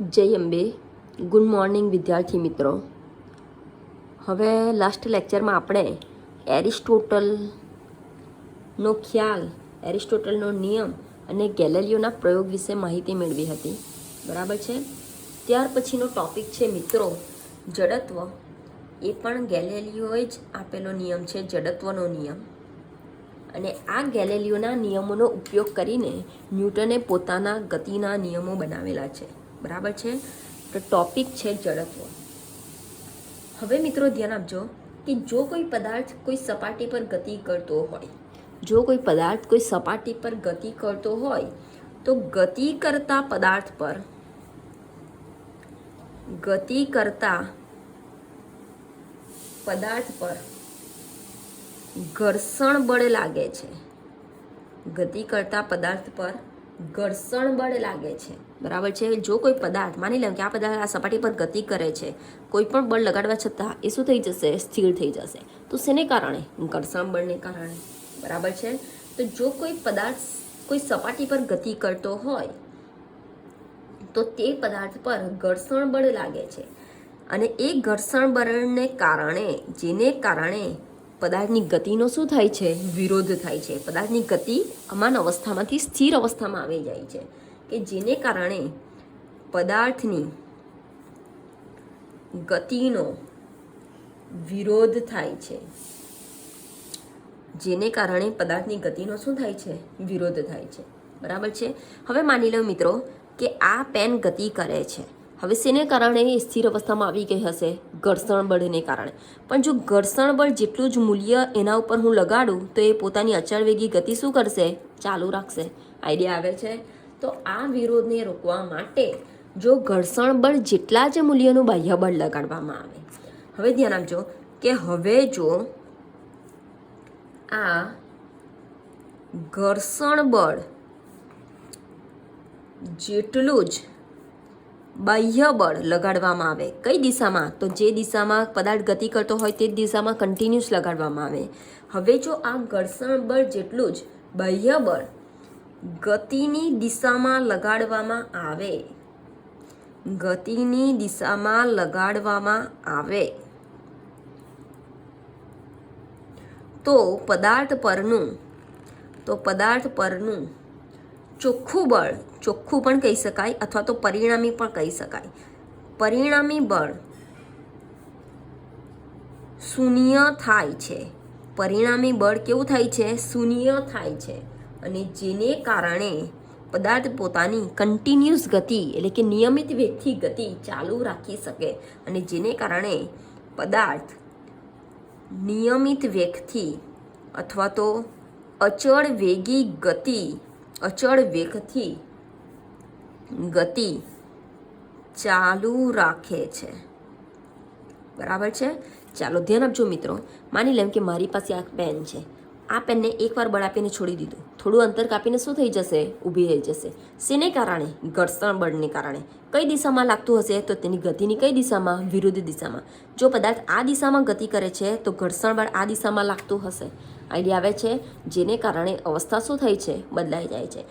જય Ambe. Good morning વિદ્યાર્થી મિત્રો. હવે લાસ્ટ લેક્ચરમાં આપણે એરિસ્ટોટલનો ખ્યાલ, એરિસ્ટોટલનો નિયમ અને ગેલેલિયોના પ્રયોગ વિશે માહિતી મેળવી હતી. બરાબર છે. ત્યાર પછીનો ટોપિક છે મિત્રો જડત્વ. એ પણ ગેલેલિયોએ જ આપેલો નિયમ છે, જડત્વનો નિયમ. અને આ ગેલેલિયોના નિયમોનો ઉપયોગ કરીને ન્યૂટને પોતાના ગતિના નિયમો બનાવેલા છે. બરાબર છે. તો ટોપિક છે જડત્વ. હવે મિત્રો ધ્યાન આપજો કે જો કોઈ પદાર્થ કોઈ સપાટી પર ગતિ કરતો હોય, જો કોઈ પદાર્થ કોઈ સપાટી પર ગતિ કરતો હોય તો ગતિ કરતા પદાર્થ પર ઘર્ષણ બળ લાગે છે. ગતિ કરતા પદાર્થ પર ઘર્ષણ બળ લાગે છે. બરાબર છે. જો કોઈ પદાર્થ, માની લો કે આ પદાર્થ આ સપાટી પર ગતિ કરે છે, કોઈ પણ બળ લગાડવા છતાં એ શું થઈ જશે? સ્થિર થઈ જશે. તો શેને કારણે? ઘર્ષણ બળને કારણે. બરાબર છે. તો જો કોઈ પદાર્થ કોઈ સપાટી પર ગતિ કરતો હોય તો તે પદાર્થ પર ઘર્ષણ બળ લાગે છે. અને એ ઘર્ષણ બળને કારણે, જેને કારણે પદાર્થની ગતિનો શું થાય છે? વિરોધ થાય છે. પદાર્થની ગતિ અમાન અવસ્થામાંથી સ્થિર અવસ્થામાં આવી જાય છે, કે જેને કારણે પદાર્થની ગતિનો વિરોધ થાય છે. જેને કારણે પદાર્થની ગતિનો શું થાય છે? વિરોધ થાય છે. બરાબર છે. હવે માની લો મિત્રો કે આ પેન ગતિ કરે છે. હવે શેને કારણે એ સ્થિર અવસ્થામાં આવી ગઈ હશે? ઘર્ષણ બળને કારણે. પણ જો ઘર્ષણ બળ જેટલું જ મૂલ્ય એના ઉપર હું લગાડું તો એ પોતાની અચળ વેગી ગતિ શું કરશે? ચાલુ રાખશે. આઈડિયા આવે છે? તો આ વિરોધને રોકવા માટે જો ઘર્ષણ બળ જેટલા જ મૂલ્યનું બાહ્ય બળ લગાડવામાં આવે. હવે ધ્યાન આપજો કે હવે જો આ ઘર્ષણ બળ જેટલું જ બાહ્ય બળ લગાડવામાં આવે, કઈ દિશામાં? તો જે દિશામાં પદાર્થ ગતિ કરતો હોય તે દિશામાં કન્ટિન્યુઅસ લગાડવામાં આવે. હવે જો આ ઘર્ષણ બળ જેટલું જ બાહ્ય બળ ગતિની દિશામાં લગાડવામાં આવે, તો પદાર્થ પરનું ચોખ્ખું બળ, ચોખ્ખું પણ કહી શકાય અથવા તો પરિણામી પણ કહી શકાય, પરિણામી બળ શૂન્ય થાય છે. પરિણામી બળ કેવું થાય છે? શૂન્ય થાય છે. અને જેને કારણે પદાર્થ પોતાની કન્ટિન્યુઅસ ગતિ એટલે કે નિયમિત વેગથી ગતિ ચાલુ રાખી શકે. અને જેને કારણે પદાર્થ નિયમિત વેગથી અથવા તો અચળ વેગથી ગતિ ચાલુ રાખે છે. બરાબર છે. ચાલો ધ્યાન આપજો મિત્રો. માની લેમ કે મારી પાસે આ પેન છે. આ પેનને એકવાર બળ આપીને છોડી દીધું, થોડું અંતર કાપીને શું થઈ જશે? ઊભી રહી જશે. શેને કારણે? ઘર્ષણ બળને કારણે. કઈ દિશામાં લાગતું હશે? તો તેની ગતિની કઈ દિશામાં? વિરુદ્ધ દિશામાં. જો પદાર્થ આ દિશામાં ગતિ કરે છે તો ઘર્ષણ બળ આ દિશામાં લાગતું હશે. આઈડિયા આવે છે? જેને કારણે અવસ્થા શું થાય છે? બદલાઈ જાય છે.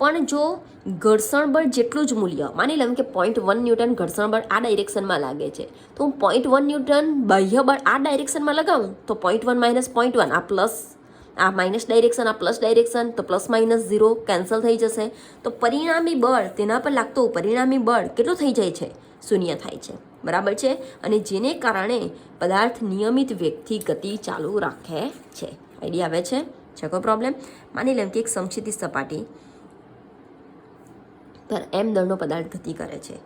પણ જો ઘર્ષણ બળ જેટલું જ મૂલ્ય, માની લઉં કે 0.1 ન્યૂટન ઘર્ષણ બળ આ ડાયરેક્શનમાં લાગે છે, તો હું 0.1 ન્યૂટન બાહ્ય બળ આ ડાયરેક્શનમાં લગાવું તો 0.1 માઇનસ 0.1 આ પ્લસ, આ માઇનસ ડાયરેક્શન, આ પ્લસ ડાયરેક્શન, તો પ્લસ માઇનસ 0 કેન્સલ થઈ જશે. તો પરિણામી બળ, તેના પર લાગતું પરિણામી બળ કેટલું થઈ જાય છે? શૂન્ય થાય છે. બરાબર છે. અને જેને કારણે પદાર્થ નિયમિત વેગથી ગતિ ચાલુ રાખે છે. આઈડિયા આવે છે? છે કોઈ પ્રોબ્લેમ? માની લેમ કે એક સમક્ષિતિજ સપાટી પર m દળનો પદાર્થ ગતિ કરે છે.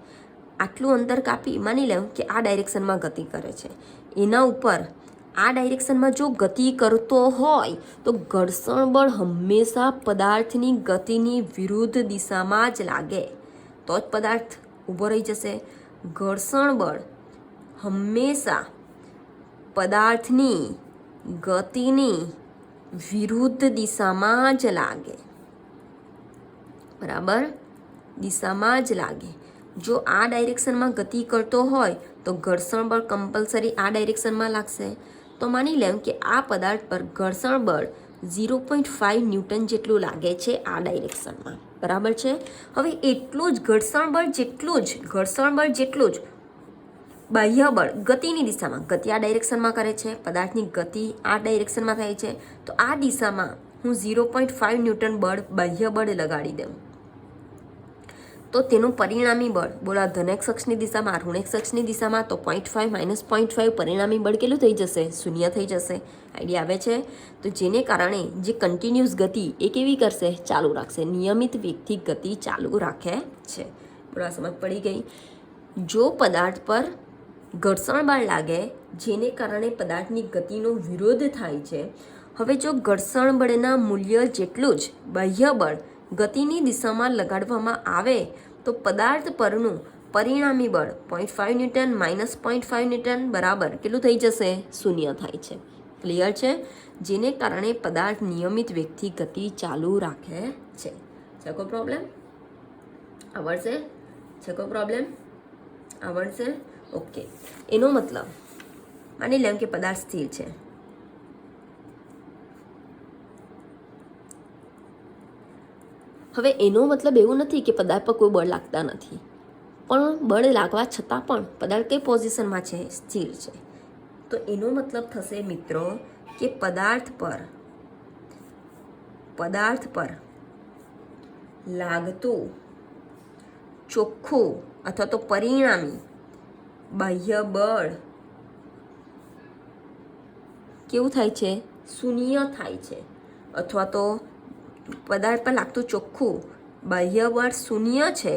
આટલું અંતર કાપી માની લેમ કે આ ડાયરેક્શનમાં ગતિ કરે છે. એના ઉપર આ ડાયરેક્શનમાં જો ગતિ કરતો હોય તો ઘર્ષણ બળ હંમેશા પદાર્થની ગતિની વિરુદ્ધ દિશામાં જ લાગે, તો જ પદાર્થ ઊભો રહી જશે. ઘર્ષણ બળ હંમેશા પદાર્થની ગતિની વિરુદ્ધ દિશામાં જ લાગે. બરાબર? દિશામાં જ લાગે. જો આ ડાયરેક્શનમાં ગતિ કરતો હોય તો ઘર્ષણ બળ કમ્પલસરી આ ડાયરેક્શનમાં લાગશે. તો માની લેમ કે આ પદાર્થ પર ઘર્ષણ બળ 0.5 ન્યૂટન જેટલું લાગે છે આ ડાયરેક્શનમાં. બરાબર છે. હવે એટલું જ ઘર્ષણ બળ જેટલું જ બાહ્ય બળ ગતિની દિશામાં, ગતિ આ ડાયરેક્શનમાં કરે છે, પદાર્થની ગતિ આ ડાયરેક્શનમાં થાય છે, તો આ દિશામાં હું 0.5 ન્યૂટન બળ બાહ્ય બળ લગાડી દઉં તો તેનું પરિણામી બળ, બોલો ધન એક્સ અક્ષની દિશામાં, ઋણ એક્સ અક્ષની દિશામાં, તો 0.5 - 0.5 પરિણામી બળ કેટલું થઈ જશે? શૂન્ય થઈ જશે. આઈડિયા આવે છે? તો જેને કારણે જે કન્ટિન્યુઅસ ગતિ એ કેવી કરશે? ચાલુ રાખશે. નિયમિત વેગથી ગતિ ચાલુ રાખે છે. બોલો સમજ પડી ગઈ? જો પદાર્થ પર ઘર્ષણ બળ લાગે જેને કારણે પદાર્થની ગતિનો વિરોધ થાય છે, હવે જો ઘર્ષણ બળના મૂલ્ય જેટલું જ બાહ્ય બળ ગતિની દિશામાં લગાડવામાં આવે તો પદાર્થ પરનું પરિણામી બળ 0.5 ન્યૂટન માઇનસ 0.5 ન્યૂટન બરાબર કેટલું થઈ જશે? શૂન્ય થાય છે. ક્લિયર છે? જેને કારણે પદાર્થ નિયમિત વેગથી ગતિ ચાલુ રાખે છે. છે કોઈ પ્રોબ્લેમ? આવડશે? છે કોઈ પ્રોબ્લેમ? આવડશે? ઓકે. એનો મતલબ માની લેમ કે પદાર્થ સ્થિર છે. હવે એનો મતલબ એવું નથી કે પદાર્થ પર કોઈ બળ લાગતા નથી, પણ બળ લાગવા છતાં પણ પદાર્થ કઈ પોઝિશનમાં છે? સ્થિર છે. તો એનો મતલબ થશે મિત્રો કે પદાર્થ પર લાગતું ચોખ્ખું અથવા તો પરિણામી બાહ્ય બળ કેવું થાય છે? શૂન્ય થાય છે. અથવા તો પદાર્થ પર લાગતું ચોખ્ખું બાહ્ય બળ શૂન્ય છે,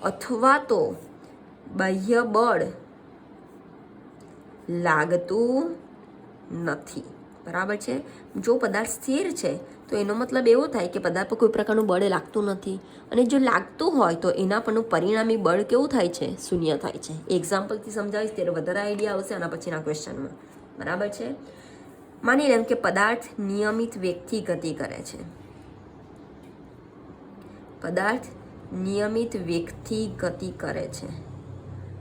અથવા તો બાહ્ય બળ લાગતું નથી. બરાબર છે? જો પદાર્થ સ્થિર છે તો એનો મતલબ એવો થાય કે પદાર્થ પર કોઈ પ્રકારનું બળ લાગતું નથી, અને જો લાગતું હોય તો એના પરનું પરિણામી બળ કેવું થાય છે? શૂન્ય થાય છે. એક્ઝામ્પલથી સમજાવીશ ત્યારે વધારે આઈડિયા આવશે આના પછીના ક્વેશ્ચનમાં. બરાબર છે? માની લેમ કે પદાર્થ નિયમિત વેગથી ગતિ કરે છે. પદાર્થ નિયમિત વેગથી ગતિ કરે છે.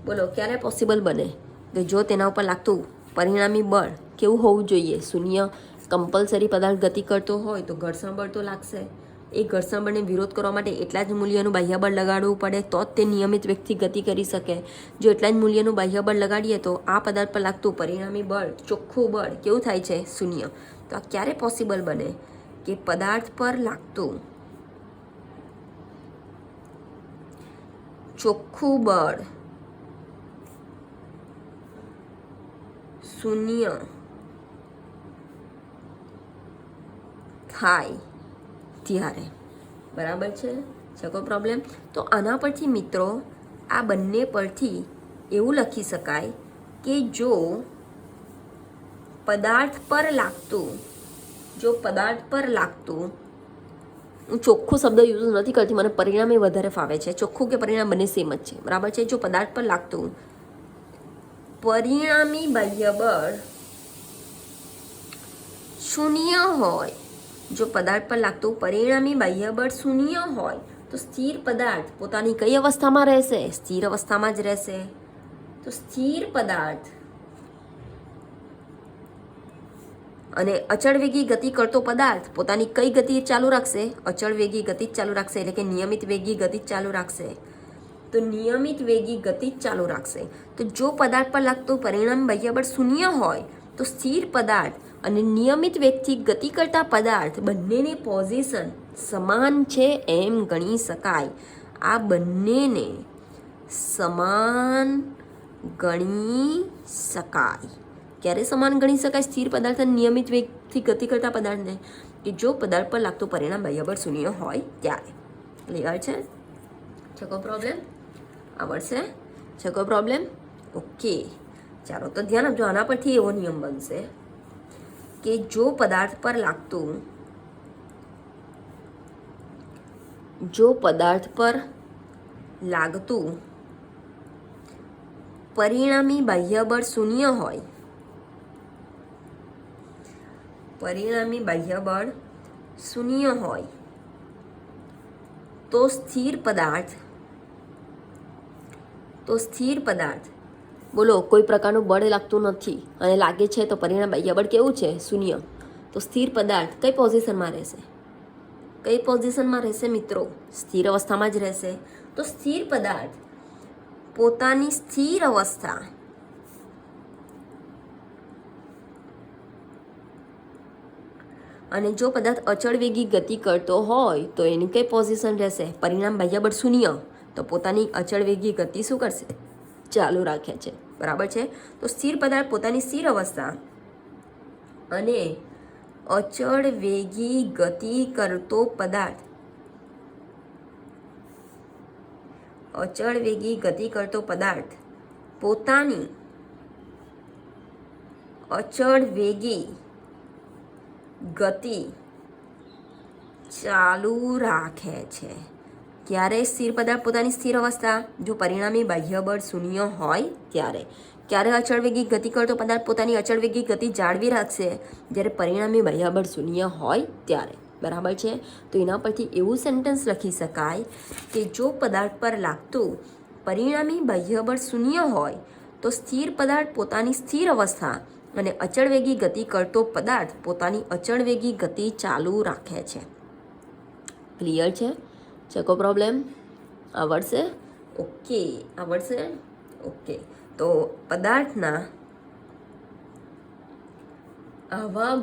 બોલો ક્યારે પોસિબલ બને કે જો તેના ઉપર લાગતું પરિણામી બળ કેવું હોવું જોઈએ? શૂન્ય. કમ્પલસરી પદાર્થ ગતિ કરતો હોય તો ઘર્ષણ બળ તો લાગશે. એ ઘર્ષણ બળને વિરોધ કરવા માટે એટલા જ મૂલ્યનું બાહ્ય બળ લગાડવું પડે તો જ તે નિયમિત વેગથી ગતિ કરી શકે. જો એટલા જ મૂલ્યનું બાહ્ય બળ લગાડીએ તો આ પદાર્થ પર લાગતું પરિણામી બળ, ચોખ્ખું બળ કેવું થાય છે? શૂન્ય. તો આ ક્યારે પોસિબલ બને કે પદાર્થ પર લાગતું ચોખ્ખું બળ શૂન્ય થાય ત્યારે. બરાબર છે? છે કોઈ પ્રોબ્લેમ? તો આના પરથી મિત્રો આ બંને પરથી એવું લખી શકાય કે જો પદાર્થ પર લાગતું હું ચોખ્ખું શબ્દ યુઝ નથી કરતી, મને પરિણામે વધારે ફાવે છે. ચોખ્ખું કે પરિણામ બંને સેમ જ છે. બરાબર છે? જો પદાર્થ પર લાગતું પરિણામી બાહ્ય બળ શૂન્ય હોય, જો પદાર્થ પર લાગતું પરિણામી બાહ્ય બળ શૂન્ય હોય તો સ્થિર પદાર્થ પોતાની કઈ અવસ્થામાં રહેશે? સ્થિર અવસ્થામાં જ રહેશે. તો સ્થિર પદાર્થ અને અચળ વેગી ગતિ કરતો પદાર્થ પોતાની કઈ ગતિ ચાલુ રાખશે? અચળ વેગી ગતિ જ ચાલુ રાખશે, એટલે કે નિયમિત વેગી ગતિ જ ચાલુ રાખશે. તો નિયમિત વેગી ગતિ જ ચાલુ રાખશે. તો જો પદાર્થ પર લાગતું પરિણામ બાહ્ય બળ શૂન્ય હોય તો સ્થિર પદાર્થ અને નિયમિત વેગથી ગતિ કરતા પદાર્થ બંનેની પોઝિશન સમાન છે એમ ગણી શકાય. આ બંનેને સમાન ગણી શકાય. ક્યારે સમાન ગણી શકાય સ્થિર પદાર્થ અને નિયમિત વેગથી ગતિ કરતા પદાર્થને? કે જો પદાર્થ પર લાગતું પરિણામ બાહ્ય બળ શૂન્ય હોય ત્યારે. ક્લિયર છે? છે કોઈ પ્રોબ્લેમ? આવડશે? છે કોઈ પ્રોબ્લેમ? ઓકે. ચાલો તો ધ્યાન આપજો. આના પરથી એવો નિયમ બનશે કે જો પદાર્થ પર લાગતું પરિણામી બાહ્ય બળ શૂન્ય હોય, તો સ્થિર પદાર્થ બોલો કોઈ પ્રકારનું બળ લાગતું નથી અને લાગે છે તો પરિણામ બાહ્ય બળ કેવું છે? શૂન્ય. તો સ્થિર પદાર્થ કઈ પોઝિશનમાં રહેશે? કઈ પોઝિશનમાં રહેશે મિત્રો? સ્થિર અવસ્થામાં જ રહેશે. તો સ્થિર પદાર્થ પોતાની સ્થિર અવસ્થા અને જો પદાર્થ અચળ વેગી ગતિ કરતો હોય તો એની કઈ પોઝિશન રહેશે? પરિણામ બાહ્યબળ શૂન્ય. તો પોતાની અચળ વેગી ગતિ શું કરશે? ચાલુ રાખે છે. બરાબર છે. તો સ્થિર પદાર્થ પોતાની સ્થિર અવસ્થા અને અચળ વેગી ગતિ કરતો પદાર્થ પોતાની અચળ વેગી ગતિ ચાલુ રાખે છે. ક્યારે સ્થિર પદાર્થ પોતાની સ્થિર અવસ્થા? જો પરિણામી બાહ્ય બળ શૂન્ય હોય ત્યારે. ક્યારે અચળ વેગી ગતિ કરતો પદાર્થ પોતાની અચળ વેગી ગતિ જાળવી રાખશે? જ્યારે પરિણામી બાહ્ય બળ શૂન્ય હોય ત્યારે. બરાબર છે. તો એના પરથી એવું સેન્ટેન્સ લખી શકાય કે જો પદાર્થ પર લાગતું પરિણામી બાહ્ય બળ શૂન્ય હોય તો સ્થિર પદાર્થ પોતાની સ્થિર અવસ્થા અને અચળ વેગી ગતિ કરતો પદાર્થ પોતાની અચળ વેગી ગતિ ચાલુ રાખે છે. ક્લિયર છે? ચેકો પ્રોબ્લેમ આવડશે? ઓકે, આવડશે. ઓકે, તો પદાર્થના આવા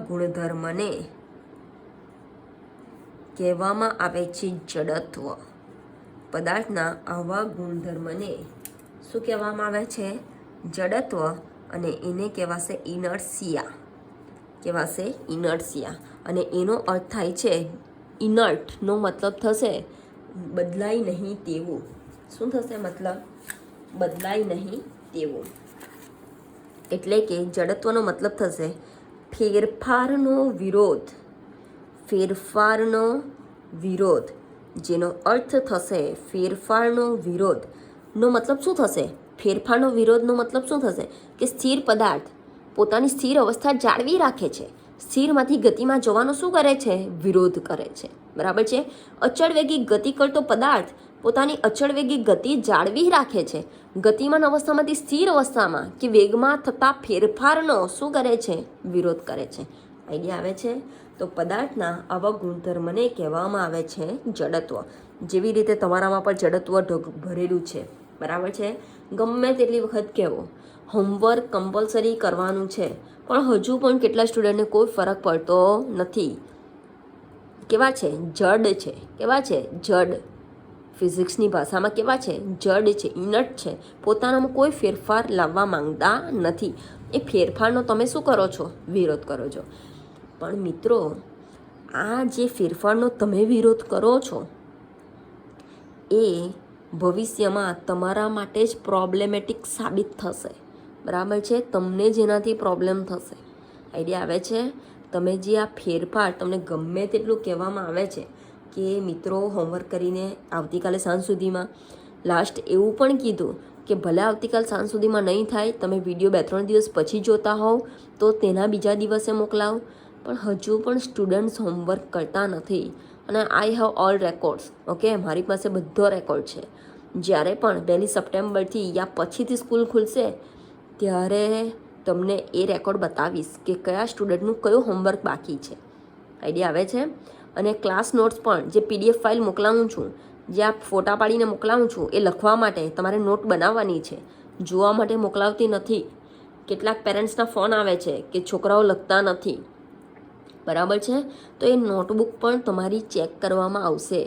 ગુણધર્મને કહેવામાં આવે છે જડત્વ. પદાર્થના આવા ગુણધર્મને શું કહેવામાં આવે છે? જડત્વ. અને એને કહેવાશે ઇનર્શિયા. અને એનો અર્થ થાય છે ઇનર્ટનો મતલબ થશે બદલાય નહીં તેવું. શું થશે મતલબ? બદલાય નહીં તેવું. એટલે કે જડત્વનો મતલબ થશે ફેરફારનો વિરોધ. જેનો અર્થ થશે ફેરફારનો વિરોધનો મતલબ શું થશે? ફેરફારનો વિરોધનો મતલબ શું થશે? કે સ્થિર પદાર્થ પોતાની સ્થિર અવસ્થા જાળવી રાખે છે. સ્થિરમાંથી ગતિમાં જવાનો શું કરે છે? વિરોધ કરે છે. બરાબર છે. અચળ વેગી ગતિ કરતો પદાર્થ પોતાની અચળ વેગી ગતિ જાળવી રાખે છે. ગતિમાન અવસ્થામાંથી સ્થિર અવસ્થામાં કે વેગમાં થતા ફેરફારનો શું કરે છે? વિરોધ કરે છે. આઈડિયા આવે છે? તો પદાર્થના આવા ગુણધર્મને કહેવામાં આવે છે જડત્વ. જેવી રીતે તમારામાં પણ જડત્વ ભરેલું છે. બરાબર છે. ગમે તેટલી વખત કહેવો હોમવર્ક કમ્પલસરી કરવાનું છે, પણ હજુ પણ કેટલા સ્ટુડન્ટને કોઈ ફરક પડતો નથી. કેવા છે? જડ છે. કેવા છે? જડ. ફિઝિક્સની ભાષામાં કેવા છે? જડ છે, ઇનર્ટ છે. પોતાનામાં કોઈ ફેરફાર લાવવા માંગતા નથી. એ ફેરફારનો તમે શું કરો છો? વિરોધ કરો છો. પણ મિત્રો, આ જે ફેરફારનો તમે વિરોધ કરો છો એ ભવિષ્યમાં તમારા માટે જ પ્રોબ્લેમેટિક સાબિત થશે. બરાબર છે. તમને જેનાથી પ્રોબ્લેમ થશે. આઈડિયા આવે છે? તમે જે આ ફેરફાર તમને ગમે તેટલું કહેવામાં આવે છે કે મિત્રો હોમવર્ક કરીને આવતીકાલે સાંજ સુધીમાં, લાસ્ટ એવું પણ કીધું કે ભલે આવતીકાલ સાંજ સુધીમાં નહીં થાય, તમે વિડીયો 2-3 દિવસ પછી જોતા હોવ તો તેના બીજા દિવસે મોકલાવો. પણ હજુ પણ સ્ટુડન્ટ્સ હોમવર્ક કરતા નથી. અને I have all records. Okay, મારી પાસે બધો રેકોર્ડ છે. જ્યારે પણ 1 સપ્ટેમ્બરથી યા પછીથી સ્કૂલ ખુલશે ત્યારે તમને એ રેકોર્ડ બતાવીશ કે કયા સ્ટુડન્ટનું કયું હોમવર્ક બાકી છે. આઈડિયા આવે છે? અને ક્લાસ નોટ્સ પણ જે PDF ફાઇલ મોકલાવું છું, જે આ ફોટા પાડીને મોકલાવું છું, એ લખવા માટે તમારે નોટ બનાવવાની છે. જોવા માટે મોકલાવતી નથી. કેટલાક પેરેન્ટ્સના ફોન આવે છે કે છોકરાઓ લખતા નથી. બરાબર છે. તો એ નોટબુક પણ તમારી ચેક કરવામાં આવશે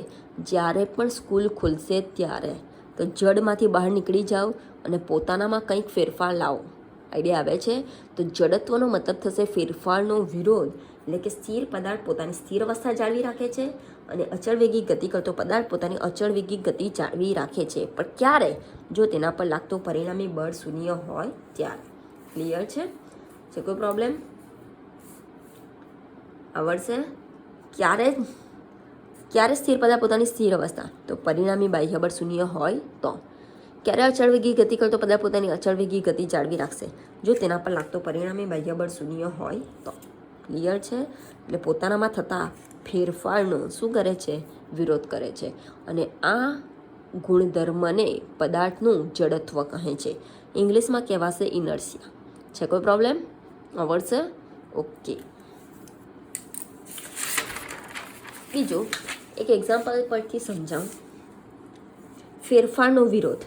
જ્યારે પણ સ્કૂલ ખુલશે ત્યારે. તો જડમાંથી બહાર નીકળી જાઓ અને પોતાનામાં કંઈક ફેરફાર લાવો. આઈડિયા આવે છે? તો જડત્વનો મતલબ થશે ફેરફારનો વિરોધ. એટલે કે સ્થિર પદાર્થ પોતાની સ્થિર અવસ્થા જાળવી રાખે છે અને અચળ વેગી ગતિ કરતો પદાર્થ પોતાની અચળ વેગી ગતિ જાળવી રાખે છે. પણ ક્યારે? જો તેના પર લાગતું પરિણામી બળ શૂન્ય હોય ત્યારે. ક્લિયર છે? કોઈ પ્રોબ્લેમ? આવડશે? ક્યારે સ્થિર પદાર્થ પોતાની સ્થિર અવસ્થા? તો પરિણામી બાહ્ય બળ શૂન્ય હોય તો. ક્યારે અચળ વેગી ગતિ કરતો પદાર્થ પોતાની અચળ વેગી ગતિ જાળવી રાખશે? જો તેના પર લાગતો પરિણામી બાહ્ય બળ શૂન્ય હોય તો. ક્લિયર છે? એટલે પોતાનામાં થતા ફેરફારનો શું કરે છે? વિરોધ કરે છે. અને આ ગુણધર્મને પદાર્થનું જડત્વ કહે છે. ઇંગ્લિશમાં કહેવાશે ઇનર્શિયા. છે કોઈ પ્રોબ્લેમ? આવડશે? ઓકે. બીજું એક એક્ઝામ્પલ પરથી સમજાવું. ફેરફારનો વિરોધ.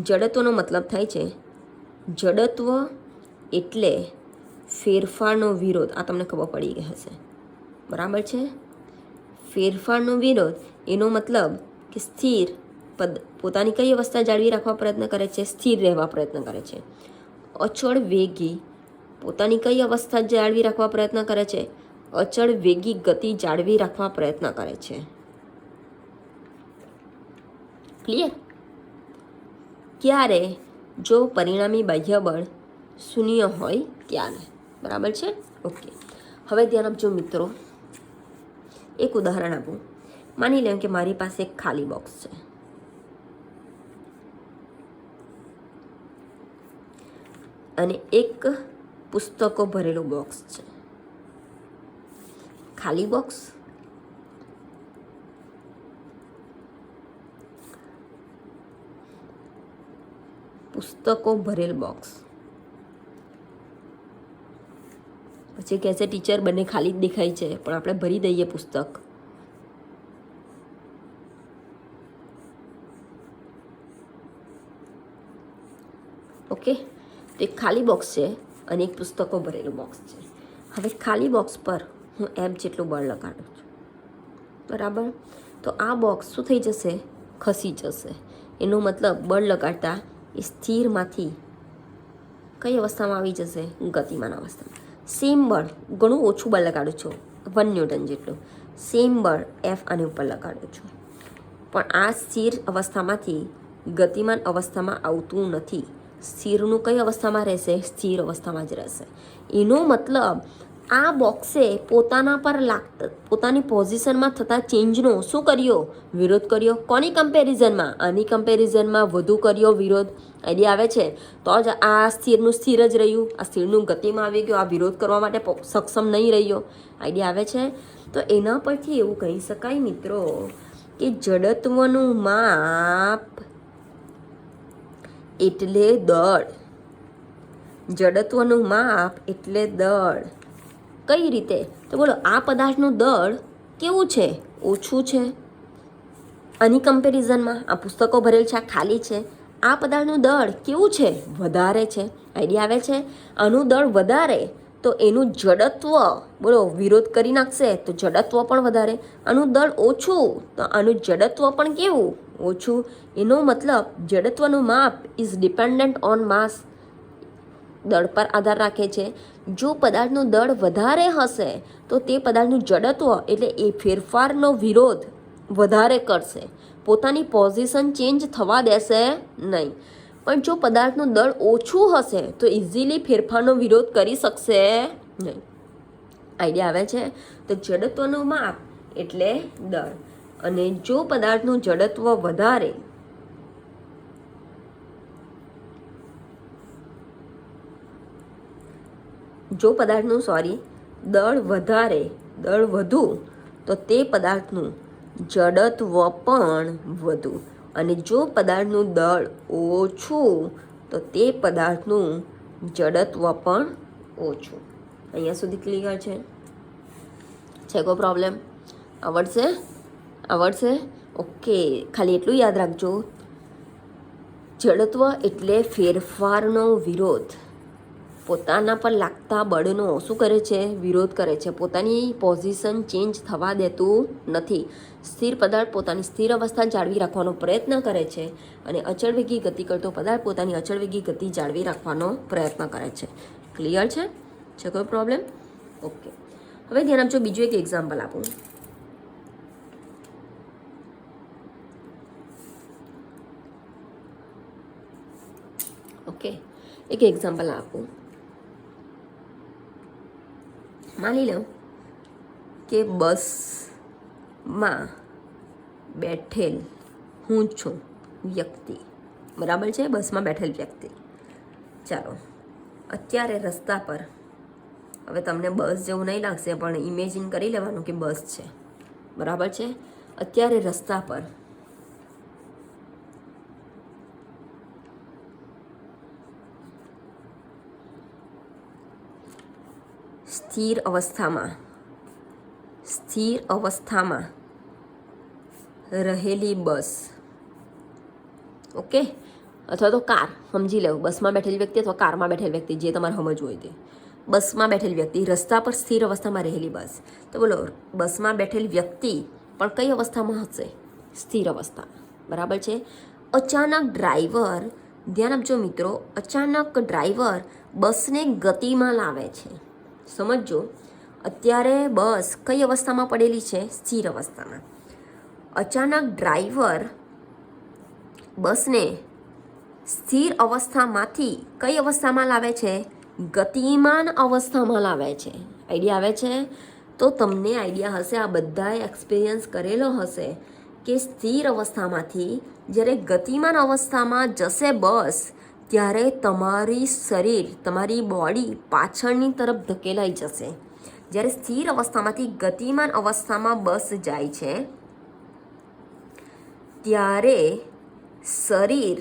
જડત્વનો મતલબ થાય છે જડત્વ એટલે ફેરફારનો વિરોધ. આ તમને ખબર પડી ગઈ હશે, બરાબર છે. ફેરફારનો વિરોધ એનો મતલબ કે સ્થિર પદ પોતાની કઈ અવસ્થા જાળવી રાખવા પ્રયત્ન કરે છે? સ્થિર રહેવા પ્રયત્ન કરે છે. અચળ વેગી પોતાની કઈ અવસ્થા જાળવી રાખવા પ્રયત્ન કરે છે? અચળ વેગી ગતિ જાળવી રાખવા પ્રયત્ન કરે છે. ક્લિયર? ક્યારે? જો પરિણામી બાહ્ય બળ શૂન્ય હોય ત્યારે. બરાબર છે? ઓકે. હવે ધ્યાન આપજો મિત્રો, એક ઉદાહરણ આપું. માની લો કે મારી પાસે એક ખાલી બોક્સ છે અને એક પુસ્તકો ભરેલું બોક્સ છે. ખાલી બોક્સ, પુસ્તકો ભરેલ બોક્સ. પછી કહે છે ટીચર બંને ખાલી જ દેખાય છે, પણ આપણે ભરી દઈએ પુસ્તક. ઓકે, તો એક ખાલી બોક્સ છે અને એક પુસ્તકો ભરેલું બોક્સ છે. હવે ખાલી બોક્સ પર હું એફ જેટલું બળ લગાડું છું, બરાબર. તો આ બોક્સ શું થઈ જશે? ખસી જશે. એનો મતલબ બળ લગાડતા એ સ્થિરમાંથી કઈ અવસ્થામાં આવી જશે? ગતિમાન અવસ્થામાં. સેમ બળ, ઘણું ઓછું બળ લગાડું છું, 1 ન્યૂટન જેટલું. સેમ બળ એફ આની ઉપર લગાડું છું, પણ આ સ્થિર અવસ્થામાંથી ગતિમાન અવસ્થામાં આવતું નથી. સ્થિરનું કઈ અવસ્થામાં રહેશે? સ્થિર અવસ્થામાં જ રહેશે. એનો મતલબ આ બોક્સે પોતાની પોઝિશનમાં થતા ચેન્જનો શું કર્યો? વિરોધ કર્યો. કોની કમ્પેરિઝનમાં? આની કમ્પેરિઝનમાં વધુ કર્યો વિરોધ. આઈડિયા આવે છે? તો જ આ સ્થિરનું સ્થિર જ રહ્યું, આ સ્થિરનું ગતિમાં આવી ગયું, આ વિરોધ કરવા માટે સક્ષમ નહીં રહ્યો. આઈડિયા આવે છે? તો એના પરથી એવું કહી શકાય મિત્રો કે જડત્વનું માપ એટલે દળ. જડત્વનું માપ એટલે દળ. કઈ રીતે? તો બોલો, આ પદાર્થનું દળ કેવું છે? ઓછું છે. આની કમ્પેરિઝનમાં આ પુસ્તકો ભરેલ છે, આ ખાલી છે. આ પદાર્થનું દળ કેવું છે? વધારે છે. આઈડિયા આવે છે? આનું દળ વધારે તો એનું જડત્વ, બોલો, વિરોધ કરી નાખશે તો જડત્વ પણ વધારે. આનું દળ ઓછું તો આનું જડત્વ પણ કેવું? ઓછું. એનો મતલબ જડત્વનું માપ ઇઝ ડિપેન્ડન્ટ ઓન માસ. દળ પર આધાર રાખે છે. જો પદાર્થનું દળ વધારે હશે તો તે પદાર્થનું જડત્વ એટલે એ ફેરફારનો વિરોધ વધારે કરશે, પોતાની પોઝિશન ચેન્જ થવા દેશે નહીં. પણ જો પદાર્થનું દળ ઓછું હશે તો ઇઝીલી ફેરફારનો વિરોધ કરી શકશે નહીં. આઈડિયા આવે છે? તો જડત્વનું માપ એટલે દળ. અને જો પદાર્થનું જડત્વ વધારે દળ વધુ તો તે પદાર્થનું જડત્વ પણ વધુ. અને જો પદાર્થનું દળ ઓછું તો તે પદાર્થનું જડત્વ પણ ઓછું. અહીંયા સુધી ક્લિયર છે? કોઈ પ્રોબ્લેમ? આવડશે? ઓકે. ખાલી એટલું યાદ રાખજો, જડત્વ એટલે ફેરફારનો વિરોધ. પોતાના પર લાગતા બળનો શું કરે છે? વિરોધ કરે છે. પોતાની પોઝિશન ચેન્જ થવા દેતું નથી. સ્થિર પદાર્થ પોતાની સ્થિર અવસ્થા જાળવી રાખવાનો પ્રયત્ન કરે છે અને અચળ વેગી ગતિ કરતો પદાર્થ પોતાની અચળ વેગી ગતિ જાળવી રાખવાનો પ્રયત્ન કરે છે. ક્લિયર છે? કોઈ પ્રોબ્લેમ? ઓકે. હવે ધ્યાન આપજો, બીજું એક એક્ઝામ્પલ આપું. ઓકે, એક એક્ઝામ્પલ આપું. માની લો કે બસમાં બેઠેલ હું છું વ્યક્તિ, બરાબર છે? બસમાં બેઠેલ વ્યક્તિ. ચાલો, અત્યારે રસ્તા પર, હવે તમને બસ જેવું નહીં લાગશે પણ ઇમેજિન કરી લેવાનું કે બસ છે, બરાબર છે? અત્યારે રસ્તા પર સ્થિર અવસ્થામાં રહેલી બસ, ઓકે, અથવા તો કાર, સમજી લેવું, બસમાં બેઠેલી વ્યક્તિ અથવા કારમાં બેઠેલી વ્યક્તિ, જે તમારે સમજવું હોય તે. બસમાં બેઠેલી વ્યક્તિ, રસ્તા પર સ્થિર અવસ્થામાં રહેલી બસ. તો બોલો, બસમાં બેઠેલી વ્યક્તિ પણ કઈ અવસ્થામાં હશે? સ્થિર અવસ્થા, બરાબર છે. અચાનક ડ્રાઈવર, ધ્યાન આપજો મિત્રો, અચાનક ડ્રાઈવર બસને ગતિમાં લાવે છે. સમજો, અત્યારે બસ કઈ અવસ્થામાં પડેલી છે? સ્થિર અવસ્થામાં. અચાનક ડ્રાઈવર બસને સ્થિર અવસ્થામાંથી કઈ અવસ્થામાં લાવે છે? ગતિમાન અવસ્થામાં લાવે છે. આઈડિયા આવે છે? તો તમને આઈડિયા હશે, આ બધાએ એક્સપિરિયન્સ કરેલો હશે કે સ્થિર અવસ્થામાંથી જ્યારે ગતિમાન અવસ્થામાં જશે બસ, ત્યારે તમારી શરીર, તમારી બોડી પાછળની તરફ ધકેલાઈ જશે. જ્યારે સ્થિર અવસ્થામાંથી ગતિમાન અવસ્થામાં બસ જાય છે ત્યારે શરીર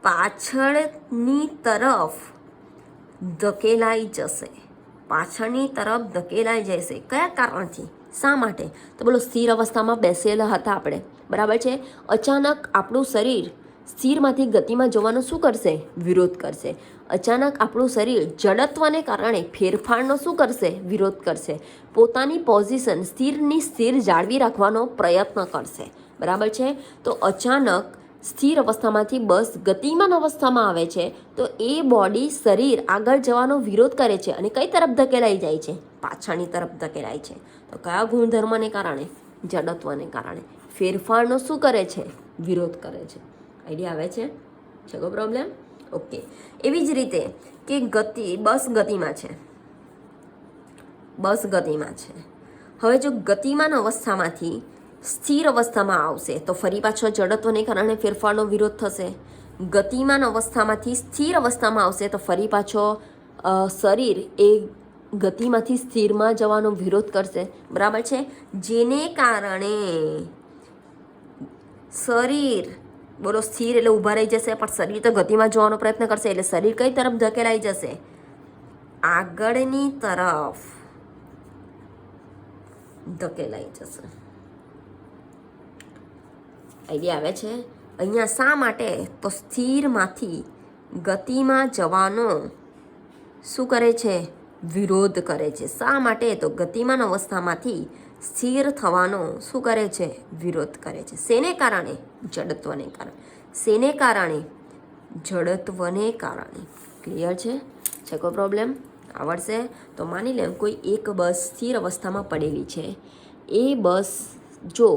પાછળની તરફ ધકેલાઈ જશે. પાછળની તરફ ધકેલાઈ જશે. કયા કારણથી? શા માટે? તો બોલો, સ્થિર અવસ્થામાં બેસેલા હતા આપણે, બરાબર છે. અચાનક આપણું શરીર સ્થિરમાંથી ગતિમાં જવાનો શું કરશે? વિરોધ કરશે. અચાનક આપણું શરીર જડત્વને કારણે ફેરફારનો શું કરશે? વિરોધ કરશે. પોતાની પોઝિશન સ્થિરની સ્થિર જાળવી રાખવાનો પ્રયત્ન કરશે, બરાબર છે. તો અચાનક સ્થિર અવસ્થામાંથી બસ ગતિમાન અવસ્થામાં આવે છે તો એ બોડી, શરીર આગળ જવાનો વિરોધ કરે છે અને કઈ તરફ ધકેલાઈ જાય છે? પાછળની તરફ ધકેલાય છે. તો કયા ગુણધર્મને કારણે? જડત્વને કારણે. ફેરફારનો શું કરે છે? વિરોધ કરે છે. આઈડિયા આવે છે? છે કોઈ પ્રોબ્લેમ? ઓકે. એવી જ રીતે કે બસ ગતિમાં છે, બસ ગતિમાં છે. હવે જો ગતિમાન અવસ્થામાંથી સ્થિર અવસ્થામાં આવશે તો ફરી પાછો જડત્વને કારણે ફેરફારનો વિરોધ થશે. ગતિમાન અવસ્થામાંથી સ્થિર અવસ્થામાં આવશે તો ફરી પાછો શરીર એ ગતિમાંથી સ્થિરમાં જવાનો વિરોધ કરશે, બરાબર છે. જેને કારણે શરીર, બોલો, સ્થિર એટલે ઊભા રહી જશે, પણ શરીર તો ગતિમાં જવાનો પ્રયત્ન કરશે, એટલે શરીર કઈ તરફ ધકેલાઈ જશે? આગળની તરફ ધકેલાઈ જશે. આઈડિયા આવે છે? અહીંયા શા માટે? તો સ્થિરમાંથી ગતિમાં જવાનો શું કરે છે? વિરોધ કરે છે. શા માટે? તો ગતિમાન અવસ્થામાંથી સ્થિર થવાનો શું કરે છે? વિરોધ કરે છે. શેને કારણે? જડત્વને કારણે. શેને કારણે? જડત્વને કારણે. ક્લિયર છે? છે કોઈ પ્રોબ્લેમ? આવડશે? તો માની લે કોઈ એક બસ સ્થિર અવસ્થામાં પડેલી છે. એ બસ જો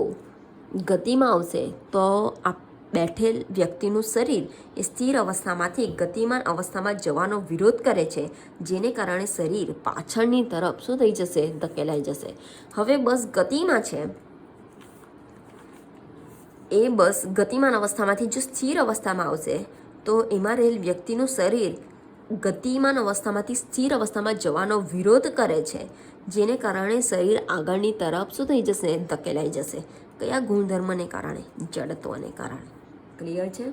ગતિમાં આવશે તો આ બેઠેલ વ્યક્તિનું શરીર એ સ્થિર અવસ્થામાંથી ગતિમાન અવસ્થામાં જવાનો વિરોધ કરે છે, જેને કારણે શરીર પાછળની તરફ શું થઈ જશે? ધકેલાઈ જશે. હવે બસ ગતિમાં છે, એ બસ ગતિમાન અવસ્થામાંથી જો સ્થિર અવસ્થામાં આવશે તો એમાં રહેલ વ્યક્તિનું શરીર ગતિમાન અવસ્થામાંથી સ્થિર અવસ્થામાં જવાનો વિરોધ કરે છે, જેને કારણે શરીર આગળની તરફ શું થઈ જશે? ધકેલાઈ જશે. કયા ગુણધર્મને કારણે? જડત્વને કારણે. ક્લિયર છે?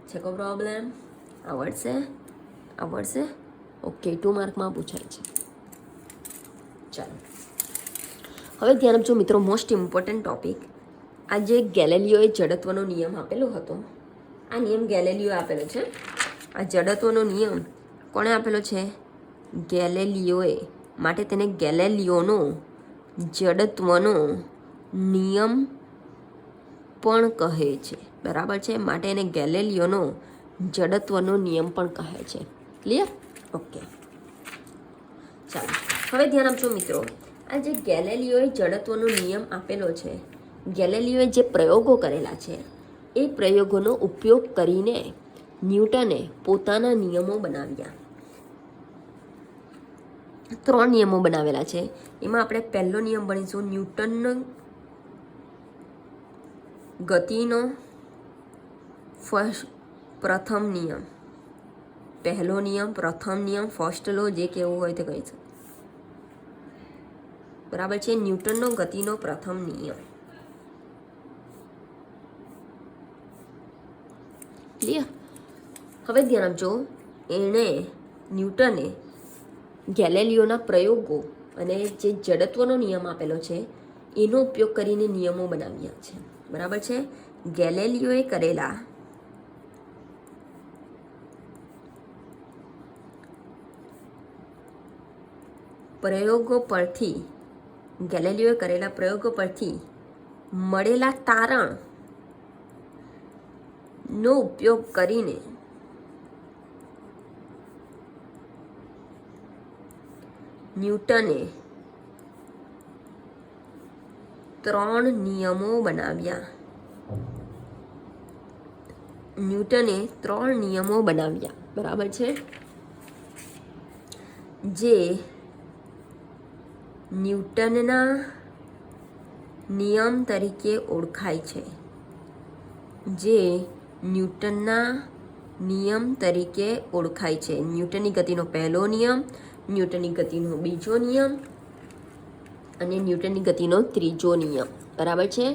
છે કોઈ પ્રોબ્લેમ? આવડશે? આવડશે? ઓકે. 2 માર્કમાં પૂછાય છે. ચાલો, હવે ધ્યાન આપજો મિત્રો, મોસ્ટ ઇમ્પોર્ટન્ટ ટોપિક. આ જે ગેલેલિયોએ જડત્વનો નિયમ આપેલો હતો, આ નિયમ ગેલેલિયોએ આપેલો છે. આ જડત્વનો નિયમ કોણે આપેલો છે? ગેલેલિયોએ. માટે તેને ગેલેલિયોનો જડત્વનો નિયમ પણ કહે છે, બરાબર છે. માટે એને ગેલેલિયોનો જડત્વનો નિયમ પણ કહે છે. ક્લિયર? ઓકે. ચાલો, હવે ધ્યાન આપજો મિત્રો, આ જે ગેલેલિયોએ જડત્વનો નિયમ આપેલો છે, ગેલેલિયોએ જે પ્રયોગો કરેલા છે એ પ્રયોગોનો ઉપયોગ કરીને ન્યૂટને પોતાના નિયમો બનાવ્યા. 3 નિયમો બનાવેલા છે. એમાં આપણે પહેલો નિયમ ભણીશું, ન્યૂટનનો ગતિનો પ્રથમ નિયમ. પહેલો નિયમ, પ્રથમ નિયમ, ફર્સ્ટ લો, જે કેવું હોય તે કહી શકો, બરાબર છે. ન્યૂટનનો ગતિનો પ્રથમ નિયમ. ક્લિયર? હવે ધ્યાન આપજો, ન્યૂટને ગેલેલિયોના પ્રયોગો અને જે જડત્વનો નિયમ આપેલો છે એનો ઉપયોગ કરીને નિયમો બનાવ્યા છે. બરાબર છે. ગેલેલિયોએ કરેલા પ્રયોગો પરથી મળેલા તારણ નો ઉપયોગ કરીને ન્યૂટને 3 નિયમો બનાવ્યા. બરાબર છે. જે ન્યૂટનના નિયમ તરીકે ઓળખાય છે. ન્યૂટનની ગતિનો પહેલો નિયમ, ન્યૂટનની ગતિનો બીજો નિયમ અને ન્યૂટનની ગતિનો ત્રીજો નિયમ. બરાબર છે.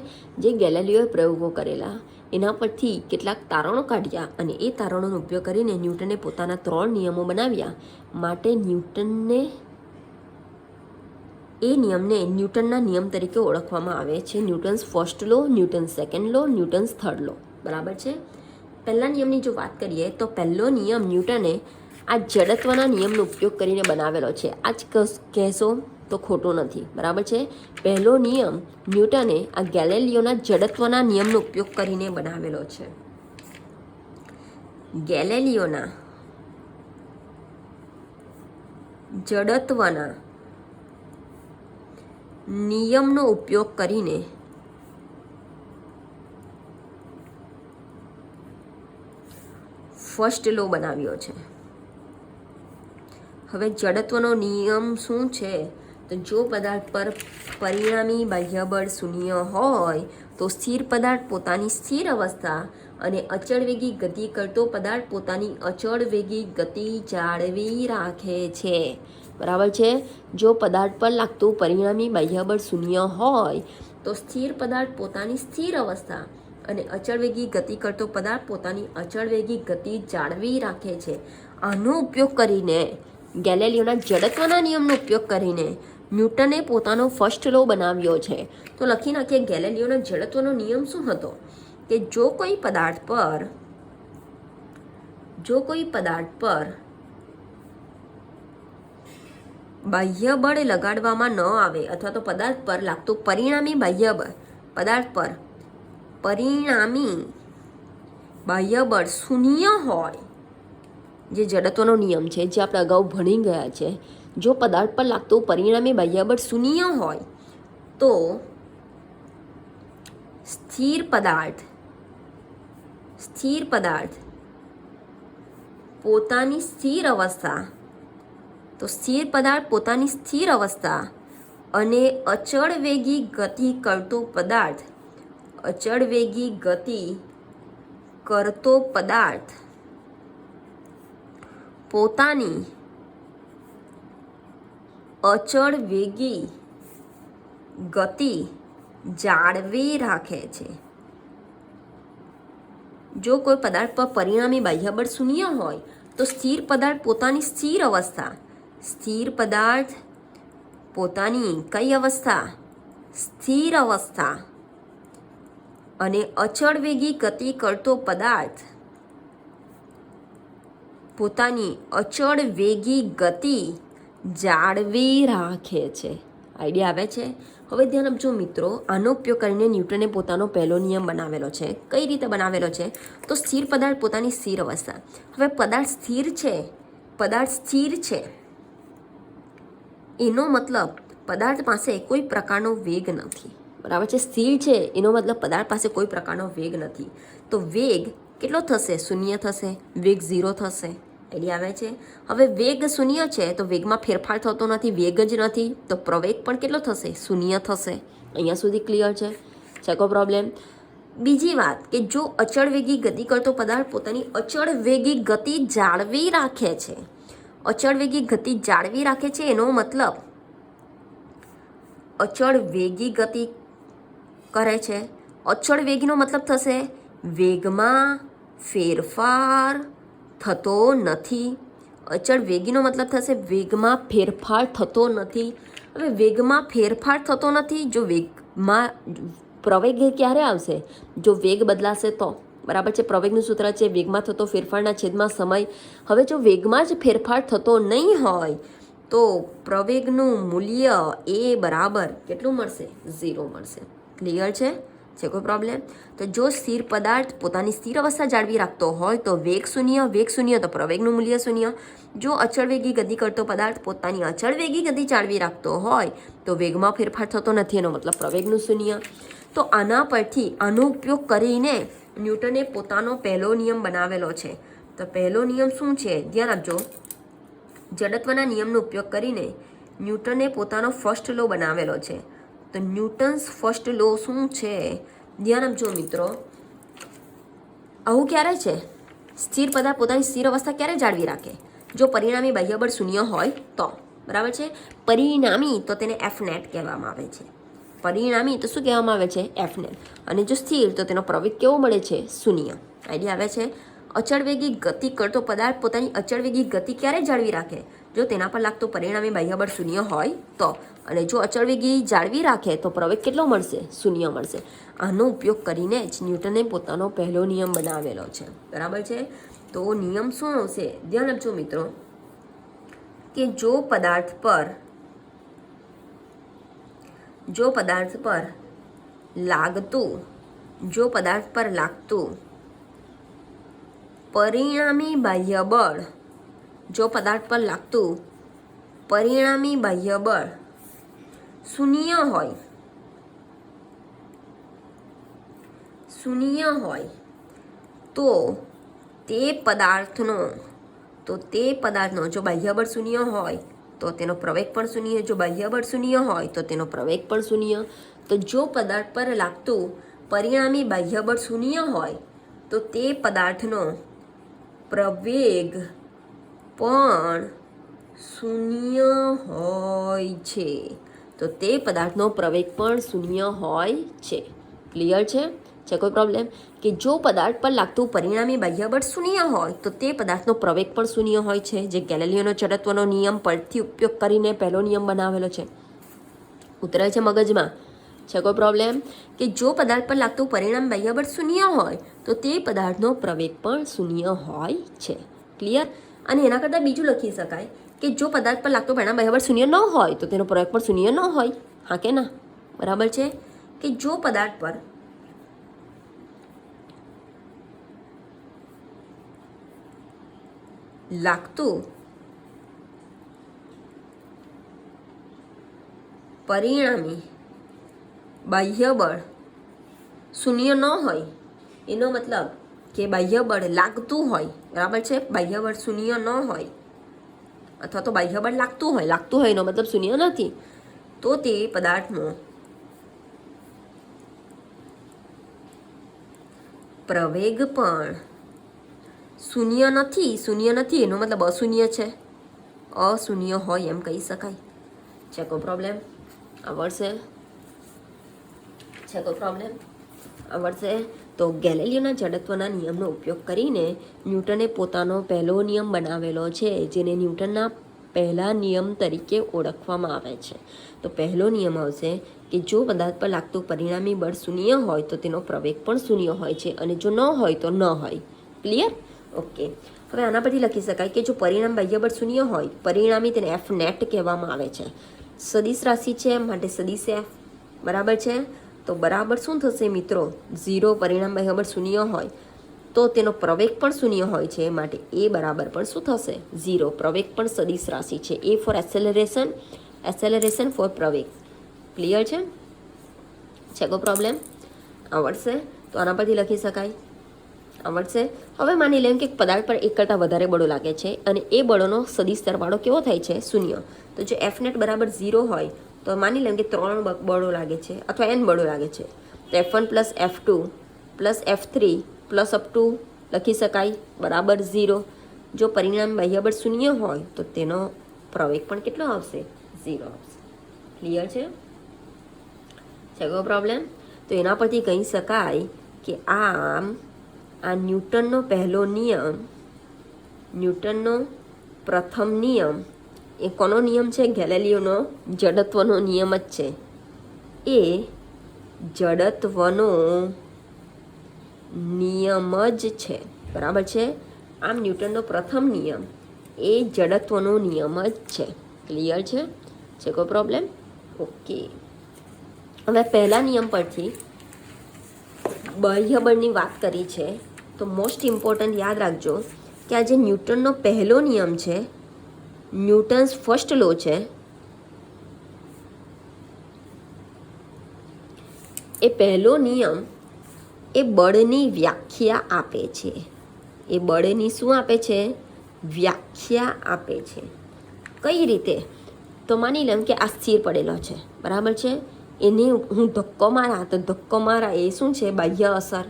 જે ગેલેલિયોએ પ્રયોગો કરેલા એના પરથી કેટલાક તારણો કાઢ્યા અને એ તારણોનો ઉપયોગ કરીને ન્યૂટને પોતાના 3 નિયમો બનાવ્યા. માટે એ નિયમને ન્યૂટનના નિયમ તરીકે ઓળખવામાં આવે છે. ન્યૂટન્સ ફર્સ્ટ લો, ન્યૂટન્સ સેકન્ડ લો, ન્યૂટન્સ થર્ડ લો. બરાબર છે. પહેલા નિયમની જો વાત કરીએ તો પહેલો નિયમ ન્યૂટને આ જડત્વના નિયમનો ઉપયોગ કરીને બનાવેલો છે. આ જ કહેશો તો ખોટું નથી. બરાબર છે. પહેલો નિયમ ન્યૂટને આ ગેલેલિયોના જડત્વના નિયમનો ઉપયોગ કરીને બનાવેલો છે. ગેલેલિયોના જડત્વના નિયમનો ઉપયોગ કરીને ફર્સ્ટ લો બનાવ્યો છે. હવે જડત્વનો નિયમ શું છે? તો જો પદાર્થ પર પરિણામી બાહ્યબળ શૂન્ય હોય તો સ્થિર પદાર્થ પોતાની સ્થિર અવસ્થા અને અચળ વેગી ગતિ કરતો પદાર્થ પોતાની અચળ વેગી ગતિ જાળવી રાખે છે. બરાબર છે. જો પદાર્થ પર લાગતું પરિણામી બાહ્યબળ શૂન્ય હોય તો સ્થિર પદાર્થ પોતાની સ્થિર અવસ્થા અને અચળ વેગી ગતિ કરતો પદાર્થ પોતાની અચળ વેગી ગતિ જાળવી રાખે છે. આનો ઉપયોગ કરીને ગેલેલિયોના જડત્વના નિયમનો ઉપયોગ કરીને ન્યૂટને પોતાનો ફર્સ્ટ લો બનાવ્યો છે. તો લખી નાખીએ ગેલેલિયોના જડત્વનો નિયમ શું હતો? કે જો કોઈ પદાર્થ પર બાહ્ય બળ લગાડવામાં ન આવે અથવા તો પદાર્થ પર લાગતું પરિણામી બાહ્ય બળ શૂન્ય હોય, જે જડત્વનો નિયમ છે, જે આપણે અગાઉ ભણી ગયા છે. જો પદાર્થ પર લાગતું પરિણામી બાહ્ય બળ શૂન્ય હોય તો સ્થિર પદાર્થ પોતાની સ્થિર અવસ્થા અને અચળ વેગી ગતિ કરતો પદાર્થ પોતાની અચળ વેગી ગતિ જાળવી રાખે છે. જો કોઈ પદાર્થ પર પરિણામી બાહ્યબળ શૂન્ય હોય તો સ્થિર પદાર્થ પોતાની સ્થિર અવસ્થા અને અચળ વેગી ગતિ કરતો પદાર્થ પોતાની અચળ વેગી ગતિ જાળવી રાખે છે. આઈડિયા આવે છે? હવે ધ્યાન આપજો મિત્રો, આનો ઉપયોગ કરીને ન્યૂટને પોતાનો પહેલો નિયમ બનાવેલો છે. કઈ રીતે બનાવેલો છે? તો સ્થિર પદાર્થ પોતાની સ્થિર અવસ્થા. હવે પદાર્થ સ્થિર છે એનો મતલબ પદાર્થ પાસે કોઈ પ્રકારનો વેગ નથી. બરાબર છે. સ્થિર છે એનો મતલબ પદાર્થ પાસે કોઈ પ્રકારનો વેગ નથી. તો વેગ કેટલો થશે? શૂન્ય થશે. વેગ 0 થશે. આઈડિયા આવે છે? હવે વેગ શૂન્ય છે તો વેગમાં ફેરફાર થતો નથી, વેગ જ નથી, તો પ્રવેગ પણ કેટલો થશે? શૂન્ય થશે. અહીંયા સુધી ક્લિયર છે? સેકો પ્રોબ્લેમ? બીજી વાત કે જો અચળ વેગી ગતિ કરતો પદાર્થ પોતાની અચળ વેગી ગતિ જાળવી રાખે છે. અચળ વેગી ગતિ જાળવી રાખે છે એનો મતલબ અચળ વેગી ગતિ કરે છે. અચળ વેગનો મતલબ થશે વેગમાં ફેરફાર થતો નથી. અચળ વેગીનો મતલબ થશે વેગમાં ફેરફાર થતો નથી. હવે વેગમાં ફેરફાર થતો નથી, જો માં પ્રવેગ ક્યારે આવશે? જો વેગ બદલાશે તો, બરાબર છે. પ્રવેગનું સૂત્ર છે વેગમાં થતો ફેરફારના છેદમાં સમય. હવે જો વેગમાં જ ફેરફાર થતો નહીં હોય તો પ્રવેગનું મૂલ્ય એ બરાબર કેટલું મળશે? 0 મળશે. ક્લિયર છે કોઈ પ્રોબ્લેમ? તો જો સ્થિર પદાર્થ પોતાની સ્થિર અવસ્થા જાળવી રાખતો હોય તો વેગ શૂન્ય તો પ્રવેગનું મૂલ્ય 0. જો અચળ વેગી ગતિ કરતો પદાર્થ પોતાની અચળ વેગી ગતિ જાળવી રાખતો હોય તો વેગમાં ફેરફાર થતો નથી, એનો મતલબ પ્રવેગનું 0. તો આના પરથી આનો ઉપયોગ કરીને ન્યૂટને પોતાનો પહેલો નિયમ બનાવેલો છે. તો પહેલો નિયમ શું છે? ધ્યાન આપજો. જડત્વના નિયમનો ઉપયોગ કરીને ન્યૂટને પોતાનો ફર્સ્ટ લો બનાવેલો છે. તો ન્યૂટન્સ ફર્સ્ટ લો શું છે? ધ્યાન આપજો મિત્રો. આવું ક્યારે છે? સ્થિર પદાર્થ પોતાની સ્થિર અવસ્થા ક્યારે જાળવી રાખે? જો પરિણામી બાહ્યબળ 0 હોય તો, બરાબર છે. પરિણામી તો તેને એફ નેટ કહેવામાં આવે છે. પરિણામી તો શું કહેવામાં આવે છે? F net. અને જો સ્થિર તો તેનો પ્રવેગ કેવો મળે છે? 0. આઈડિયા આવે છે? અચળ વેગી ગતિ કરતો પદાર્થ પોતાની અચળ વેગી ગતિ ક્યારે જાળવી રાખે? જો તેના પર લાગતું પરિણામી બાહ્યબળ 0 હોય તો. અને જો અચળ વેગી જાળવી રાખે તો પ્રવેગ કેટલો મળશે? 0 મળશે. આનો ઉપયોગ કરીને જ ન્યૂટને પોતાનો પહેલો નિયમ બનાવેલો છે, બરાબર છે. તો નિયમ શું આવશે? ધ્યાન આપજો મિત્રો કે જો પદાર્થ પર લાગતું પરિણામી બાહ્યબળ 0 હોય તો તે પદાર્થનો જો બાહ્યબળ 0 હોય તો તેનો પ્રવેગ પણ 0. જો બાહ્યબળ 0 હોય તો તેનો પ્રવેગ પણ 0. તો જો પદાર્થ પર લાગતું પરિણામી બાહ્યબળ 0 હોય તો તે પદાર્થનો પ્રવેગ પણ 0 હોય છે. તો તે પદાર્થનો પ્રવેગ પણ 0 હોય છે. ક્લિયર છે કોઈ પ્રોબ્લેમ? કે જો પદાર્થ પર લાગતું પરિણામી બાહ્યબળ 0 હોય તો તે પદાર્થનો પ્રવેગ પણ 0 હોય છે, જે ગેલિલિયોનો જડત્વનો નિયમ પરથી ઉપયોગ કરીને પહેલો નિયમ બનાવેલો છે. ઉતરે છે મગજમાં? કોઈ પ્રોબ્લેમ? કે જો પદાર્થ પર લાગતું પરિણામ બાહ્યબળ 0 હોય તો તે પદાર્થનો પ્રવેગ પણ 0 હોય છે. ક્લિયર? અને એના કરતાં બીજું લખી શકાય કે જો પદાર્થ પર લાગતું પરિણામ બાહ્યબળ 0 ન હોય તો તેનો પ્રવેગ પણ 0 ન હોય. હા કે ના? બરાબર છે. કે જો પદાર્થ પર લાગતું પરિણામી બાહ્યબળ 0 ન હોય, એનો મતલબ કે બાહ્યબળ લાગતું હોય, બરાબર છે. બાહ્યબળ 0 ન હોય અથવા તો બાહ્યબળ લાગતું હોય એનો મતલબ 0 નથી, તો તે પદાર્થનો પ્રવેગ પણ 0 નથી, એનો મતલબ અશૂન્ય છે. અશૂન્ય હોય એમ કહી શકાય. છે કોઈ પ્રોબ્લેમ? આવડશે? તો ગેલિલિયોના જડત્વના નિયમનો ઉપયોગ કરીને ન્યૂટને પોતાનો પહેલો નિયમ બનાવેલો છે, જેને ન્યૂટનના પહેલા નિયમ તરીકે ઓળખવામાં આવે છે. તો પહેલો નિયમ આવશે કે જો પદાર્થ પર લાગતું પરિણામી બળ 0 હોય તો તેનો પ્રવેગ પણ 0 હોય છે, અને જો ન હોય તો ન હોય. ક્લિયર? ઓકે. હવે આના પરથી લખી શકાય કે જો પરિણામ બાહ્યબળ 0 હોય, પરિણામી તેને એફ નેટ કહેવામાં આવે છે. સદિશ રાશિ છે માટે સદિશ એફ, બરાબર છે. તો બરાબર શું થશે મિત્રો? 0. પરિણામ બાહ્યબળ 0 હોય તો તેનો પ્રવેગ પણ 0 હોય છે, માટે એ બરાબર પણ શું થશે? 0. પ્રવેગ પણ સદિશ રાશિ છે. એ ફોર એસેલરેશન ફોર પ્રવેગ. ક્લિયર છે કોઈ પ્રોબ્લેમ? આવડશે? તો આના પરથી લખી શકાય. આવડશે? હવે માની લેમ કે પદાર્થ પર એક કરતાં વધારે બળો લાગે છે અને એ બળોનો સદિશ સરવાળો કેવો થાય છે? 0. તો જો એફ નેટ બરાબર 0 હોય તો માની લેમ કે 3 બળો લાગે છે અથવા n બળો લાગે છે. તો F1 plus F2 plus F3 plus up to લખી શકાય બરાબર 0. જો પરિણામ બાહ્યબળ 0 હોય તો તેનો પ્રવેગ પણ કેટલો આવશે? 0 આવશે. ક્લિયર છે કોઈ પ્રોબ્લેમ? તો એના પરથી કહી શકાય કે આ ન્યૂટનનો પહેલો નિયમ, ન્યૂટનનો પ્રથમ નિયમ એ કોનો નિયમ છે? ગેલિલિયોનો જડત્વનો નિયમ જ છે. એ જડત્વનો નિયમ જ છે, બરાબર છે. આમ ન્યૂટનનો પ્રથમ નિયમ એ જડત્વનો નિયમ જ છે. ક્લિયર છે કોઈ પ્રોબ્લેમ? ઓકે. હવે પહેલા નિયમ પરથી બાહ્ય બળની વાત કરી છે, તો મોસ્ટ ઇમ્પોર્ટન્ટ યાદ રાખજો કે આ જે ન્યૂટનનો પહેલો નિયમ છે, ન્યૂટન્સ ફર્સ્ટ લો છે, એ પહેલો નિયમ એ બળની વ્યાખ્યા આપે છે. એ બળની શું આપે છે? વ્યાખ્યા આપે છે. કઈ રીતે? તો માની લઉં કે આ સ્થિર પડેલો છે, બરાબર છે. એને હું ધક્કો મારા તો ધક્કો મારા એ શું છે? બાહ્ય અસર.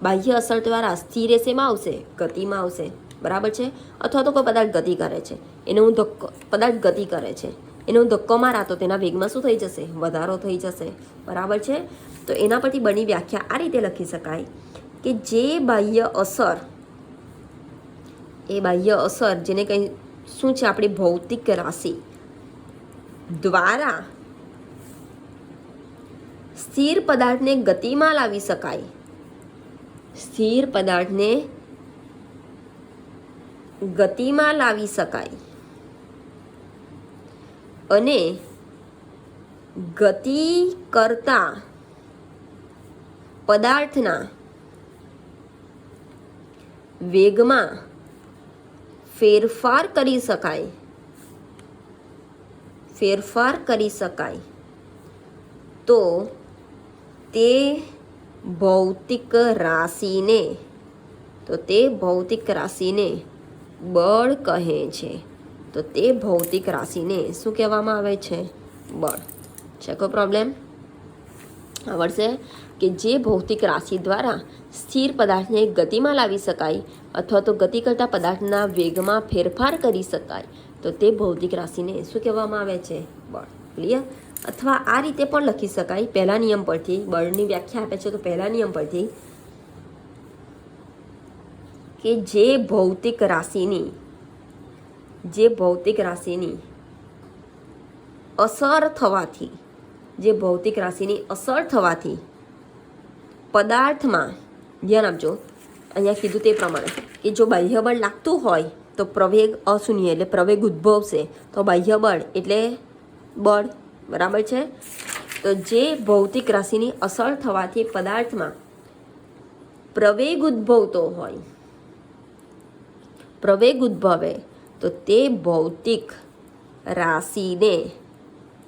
બાહ્ય અસર દ્વારા સ્થિર એ શેમાં આવશે? ગતિમાં આવશે, બરાબર છે. અથવા તો કોઈ પદાર્થ ગતિ કરે છે, એને હું પદાર્થ ગતિ કરે છે, એને હું ધક્કો મારા તો તેના વેગમાં શું થઈ જશે? વધારો થઈ જશે, બરાબર છે. તો એના પરથી બળની વ્યાખ્યા આ રીતે લખી શકાય કે જે બાહ્ય અસર, એ બાહ્ય અસર જેને કંઈ શું છે? આપણી ભૌતિક રાશિ દ્વારા સ્થિર પદાર્થને ગતિમાં લાવી શકાય. સ્થિર પદાર્થને ગતિમાં લાવી શકાય અને ગતિ કરતા પદાર્થના વેગમાં ફેરફાર કરી શકાય. ફેરફાર કરી શકાય તો તે ભૌતિક રાશિને બળ કહે છે. તો તે ભૌતિક રાશિને શું કહેવામાં આવે છે? બળ. છે કોઈ પ્રોબ્લેમ? આવડશે કે જે ભૌતિક રાશિ દ્વારા સ્થિર પદાર્થને ગતિમાં લાવી શકાય અથવા તો ગતિ કરતા પદાર્થના વેગમાં ફેરફાર કરી શકાય તો તે ભૌતિક રાશિને શું કહેવામાં આવે છે? બળ. ક્લિયર? અથવા આ રીતે પણ લખી શકાય પહેલા નિયમ પરથી. બળની વ્યાખ્યા આપે છે તો પહેલા નિયમ પરથી કે જે ભૌતિક રાશિની અસર થવાથી પદાર્થમાં, ધ્યાન આપજો અહીંયા કીધું તે પ્રમાણે કે જો બાહ્ય બળ લાગતું હોય તો પ્રવેગ અશૂન્ય એટલે પ્રવેગ ઉદ્ભવશે. તો બાહ્ય બળ એટલે બળ, બરાબર છે. તો જે ભૌતિક રાશિની અસર થવાથી પદાર્થમાં પ્રવેગ ઉદ્ભવે તો તે ભૌતિક રાશિને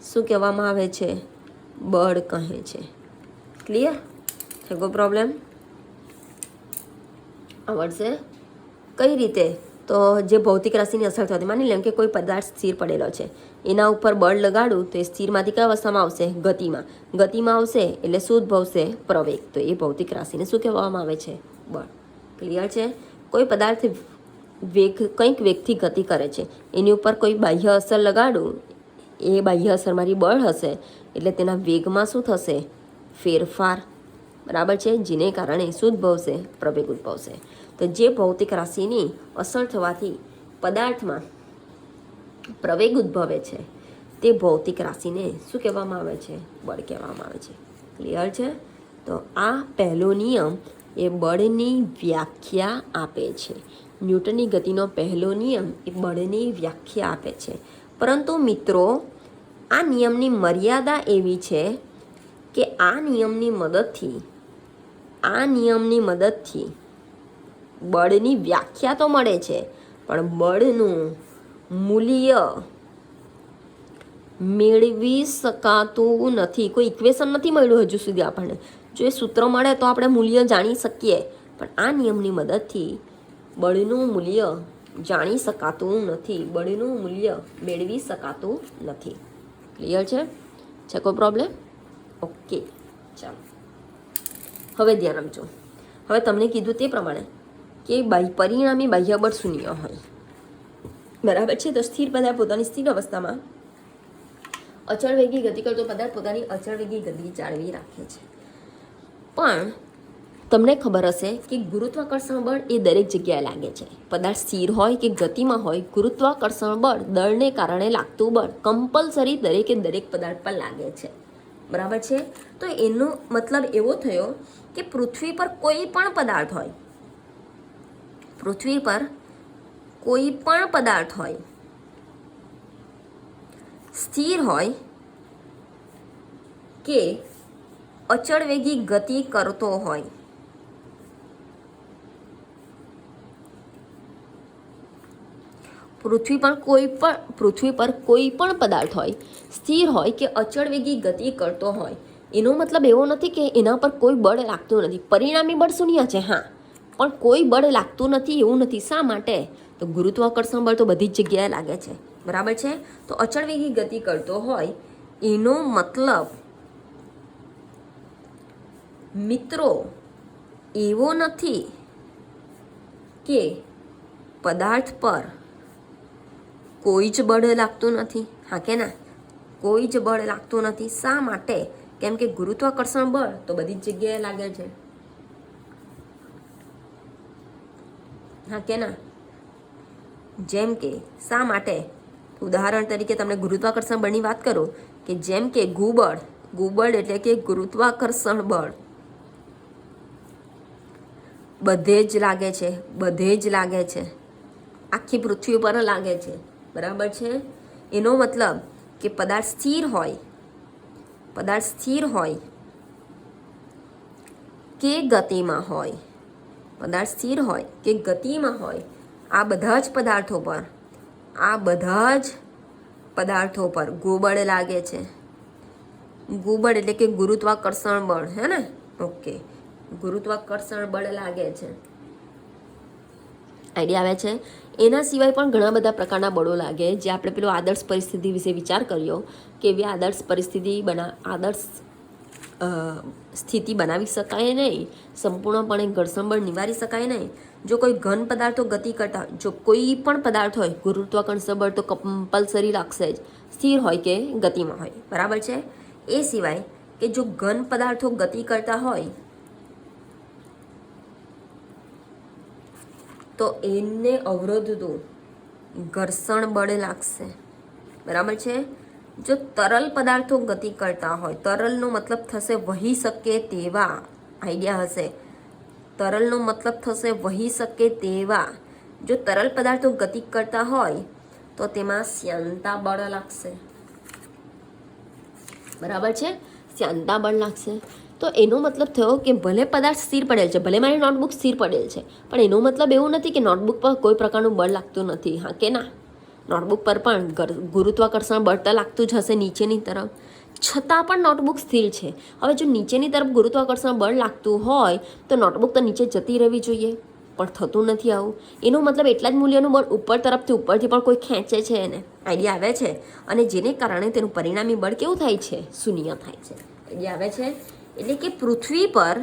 શું કહેવામાં આવે છે? બળ કહે છે. ક્લિયર છે? કોઈ પ્રોબ્લેમ? આવડશે? કઈ રીતે? તો જે ભૌતિક રાશિની અસર થતી, માની લેમ કે કોઈ પદાર્થ સ્થિર પડેલો છે, એના ઉપર બળ લગાડું તો એ સ્થિરમાંથી કયા અવસ્થામાં આવશે? ગતિમાં આવશે એટલે શું ઉદ્ભવશે? પ્રવેગ. તો એ ભૌતિક રાશિને શું કહેવામાં આવે છે? બળ. ક્લિયર છે? કોઈ પદાર્થ કંઈક વેગથી ગતિ કરે છે, એની ઉપર કોઈ બાહ્ય અસર લગાડું, એ બાહ્ય અસર મારી બળ હશે એટલે તેના વેગમાં શું થશે? ફેરફાર, બરાબર છે. જેને કારણે શું ઉદ્ભવશે? પ્રવેગ ઉદ્ભવશે. તો જે ભૌતિક રાશિની અસર થવાથી પદાર્થમાં પ્રવેગ ઉદ્ભવે છે તે ભૌતિક રાશિને શું કહેવામાં આવે છે? બળ કહેવામાં આવે છે. ક્લિયર છે? તો આ પહેલો નિયમ એ બળની વ્યાખ્યા આપે છે. ન્યૂટનની ગતિનો પહેલો નિયમ એ બળની વ્યાખ્યા આપે છે. પરંતુ મિત્રો આ નિયમની મર્યાદા એવી છે કે આ નિયમની મદદથી બળની વ્યાખ્યા તો મળે છે પણ બળનું મૂલ્ય મેળવી શકાતું નથી. કોઈ ઇક્વેશન નથી મળ્યું હજુ સુધી આપણને. જો એ સૂત્ર મળે તો આપણે મૂલ્ય જાણી શકીએ, પણ આ નિયમની મદદથી બળનું મૂલ્ય જાણી શકાતું નથી, બળનું મૂલ્ય મેળવી શકાતું નથી. ક્લિયર છે? કોઈ પ્રોબ્લેમ? ઓકે, ચાલો હવે ધ્યાન આપજો. હવે તમને કીધું તે પ્રમાણે કે પરિણામી બાહ્ય બળ શૂન્ય હોય, બરાબર છે. તો સ્થિર પદાર્થ પોતાની સ્થિર અવસ્થામાં અચળ વેગી ગતિ કરતો પદાર્થ પોતાની અચળ વેગી ગતિ જાળવી રાખે છે. પણ તમને ખબર હશે કે ગુરુત્વાકર્ષણ બળ એ દરેક જગ્યાએ લાગે છે. પદાર્થ સ્થિર હોય કે ગતિમાં હોય, ગુરુત્વાકર્ષણ બળ દળને કારણે લાગતું બળ કમ્પલસરી દરેક પદાર્થ પર લાગે છે. બરાબર છે. તો એનો મતલબ એવો થયો કે પૃથ્વી પર કોઈ પણ પદાર્થ હોય, પૃથ્વી પર કોઈ પણ પદાર્થ હોય, સ્થિર હોય કે અચળ વેગી ગતિ કરતો હોય, પૃથ્વી પર કોઈ પણ પદાર્થ હોય, સ્થિર હોય કે અચળ વેગી ગતિ કરતો હોય. એનો મતલબ એવો નથી કે એના પર કોઈ બળ લાગતું નથી. પરિણામી બળ શૂન્ય છે, હા, પણ કોઈ બળ લાગતું નથી એવું નથી. શા માટે? તો ગુરુત્વાકર્ષણ બળ તો બધી જ જગ્યાએ લાગે છે. બરાબર છે. તો અચળ વેગી ગતિ કરતો હોય એનો મતલબ મિત્રો એવો નથી કે પદાર્થ પર કોઈ જ બળ લાગતું નથી. હા કે ના? કોઈ જ બળ લાગતું નથી. શા માટે? કેમ કે ગુરુત્વાકર્ષણ બળ તો બધી જ જગ્યાએ લાગે છે. હા કે ના? જેમ કે શા માટે? ઉદાહરણ તરીકે તમને ગુરુત્વાકર્ષણ બળની વાત કરું કે જેમ કે ગુબળ એટલે કે ગુરુત્વાકર્ષણ બળ બધે જ લાગે છે, બધે જ લાગે છે, આખી પૃથ્વી પર લાગે છે. બરાબર છે. એનો મતલબ કે પદાર્થ સ્થિર હોય કે ગતિમાં હોય, પદાર્થ સ્થિર હોય કે ગતિમાં હોય, આ બધા જ પદાર્થો પર ગુબળ લાગે છે. ગુબળ એટલે કે ગુરુત્વાકર્ષણ બળ, હે ને? ઓકે, ગુરુત્વાકર્ષણ બળ લાગે છે. આઈડિયા આવે છે. એના સિવાય પણ ઘણા બધા પ્રકારના બળો લાગે, જે આપણે પેલો આદર્શ પરિસ્થિતિ વિશે વિચાર કર્યો કે એવી આદર્શ સ્થિતિ બનાવી શકાય નહીં, સંપૂર્ણપણે ઘર્ષણ બળ નિવારી શકાય નહીં. જો કોઈ ઘન પદાર્થો ગતિ કરતા, જો કોઈ પણ પદાર્થ હોય, ગુરુત્વાકર્ષણ બળ તો કમ્પલસરી લાગશે જ, સ્થિર હોય કે ગતિમાં હોય. બરાબર છે. એ સિવાય કે જો ઘન પદાર્થો ગતિ કરતા હોય તો એને અવરોધતું ઘર્ષણ બળ લાગશે. બરાબર છે. જો તરલ પદાર્થો ગતિ કરતા હોય, તરલનો મતલબ થશે વહી શકે તેવા, આઈડિયા હશે. તરલનો મતલબ થશે વહી શકે તેવા. જો તરલ પદાર્થો ગતિ કરતા હોય તો તેમાં શ્યાનતા બળ લાગશે. બરાબર છે. શ્યાનતા બળ લાગશે. તો એનો મતલબ થયો કે ભલે પદાર્થ સ્થિર પડેલ છે, ભલે મારી નોટબુક સ્થિર પડેલ છે, પણ એનો મતલબ એવું નથી કે નોટબુક પર કોઈ પ્રકારનું બળ લાગતું નથી. હા કે ના? નોટબુક પર પણ ગુરુત્વાકર્ષણ બળ તો લાગતું જ હશે નીચેની તરફ, છતાં પણ નોટબુક સ્થિર છે. હવે જો નીચેની તરફ ગુરુત્વાકર્ષણ બળ લાગતું હોય તો નોટબુક તો નીચે જતી રહેવી જોઈએ, પણ થતું નથી આવું. એનો મતલબ એટલા જ મૂલ્યનું બળ ઉપરથી પણ કોઈ ખેંચે છે એને. આઈડિયા આવે છે. અને જેને કારણે તેનું પરિણામી બળ કેવું થાય છે? શૂન્ય થાય છે. આઈડિયા આવે છે. એટલે કે પૃથ્વી પર,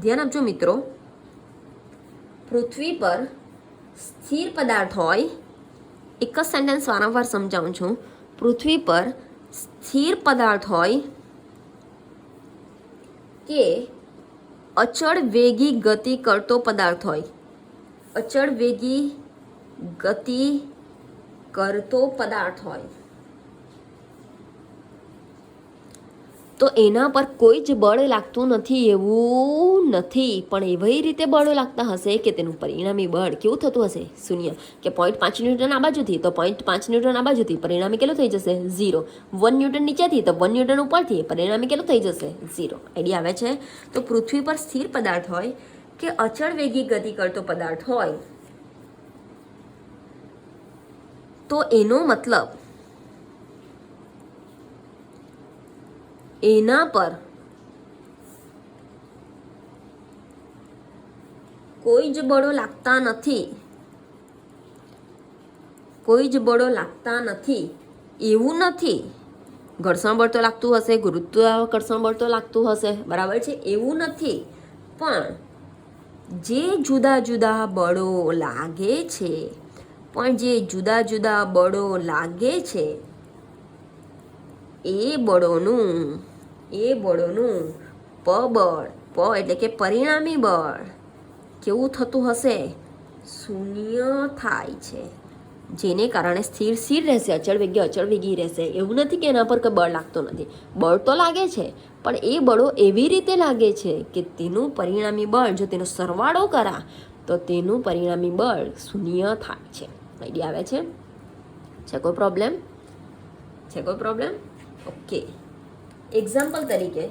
ધ્યાન આપજો મિત્રો, પૃથ્વી પર સ્થિર પદાર્થ હોય, એક જ સેન્ટેન્સ વારંવાર સમજાવું છું. પૃથ્વી પર સ્થિર પદાર્થ હોય કે અચળ વેગી ગતિ કરતો પદાર્થ હોય, અચળ વેગી ગતિ કરતો પદાર્થ હોય, તો એના પર કોઈ જ બળ લાગતું નથી એવું નથી. પણ એવી રીતે બળો લાગતા હશે કે તેનું પરિણામી બળ કેવું થતું હશે? શૂન્ય. કે 0.5 ન્યૂટન આ બાજુથી તો 0.5 ન્યૂટન આ બાજુથી, પરિણામી કેટલું થઈ જશે? 0. 1 ન્યૂટન નીચેથી તો 1 ન્યૂટન ઉપરથી, પરિણામી કેટલું થઈ જશે? 0. આઈડિયા આવે છે. તો પૃથ્વી પર સ્થિર પદાર્થ હોય કે અચળ વેગી ગતિ કરતો પદાર્થ હોય તો એનો મતલબ એના પર કોઈ જ બળો લાગતા નથી, કોઈ જ બળો લાગતા નથી એવું નથી. ઘર્ષણ બળ તો લાગતું હશે, ગુરુત્વાકર્ષણ બળ તો લાગતું હશે, બરાબર છે, એવું નથી. પણ જે જુદા જુદા બળો લાગે છે, એ બળોનું બળ, એટલે કે પરિણામી બળ કેવું થતું હશે? શૂન્ય થાય છે. જેને કારણે સ્થિર સ્થિર રહેશે, અચળ વેગી રહેશે. એવું નથી કે એના પર કોઈ બળ લાગતો નથી, બળ તો લાગે છે, પણ એ બળો એવી રીતે લાગે છે કે તેનું પરિણામી બળ જો તેનો સરવાળો કરા તો તેનું પરિણામી બળ શૂન્ય થાય છે. આઈડિયા આવે છે કોઈ પ્રોબ્લેમ? ઓકે. એક્ઝામ્પલ તરીકે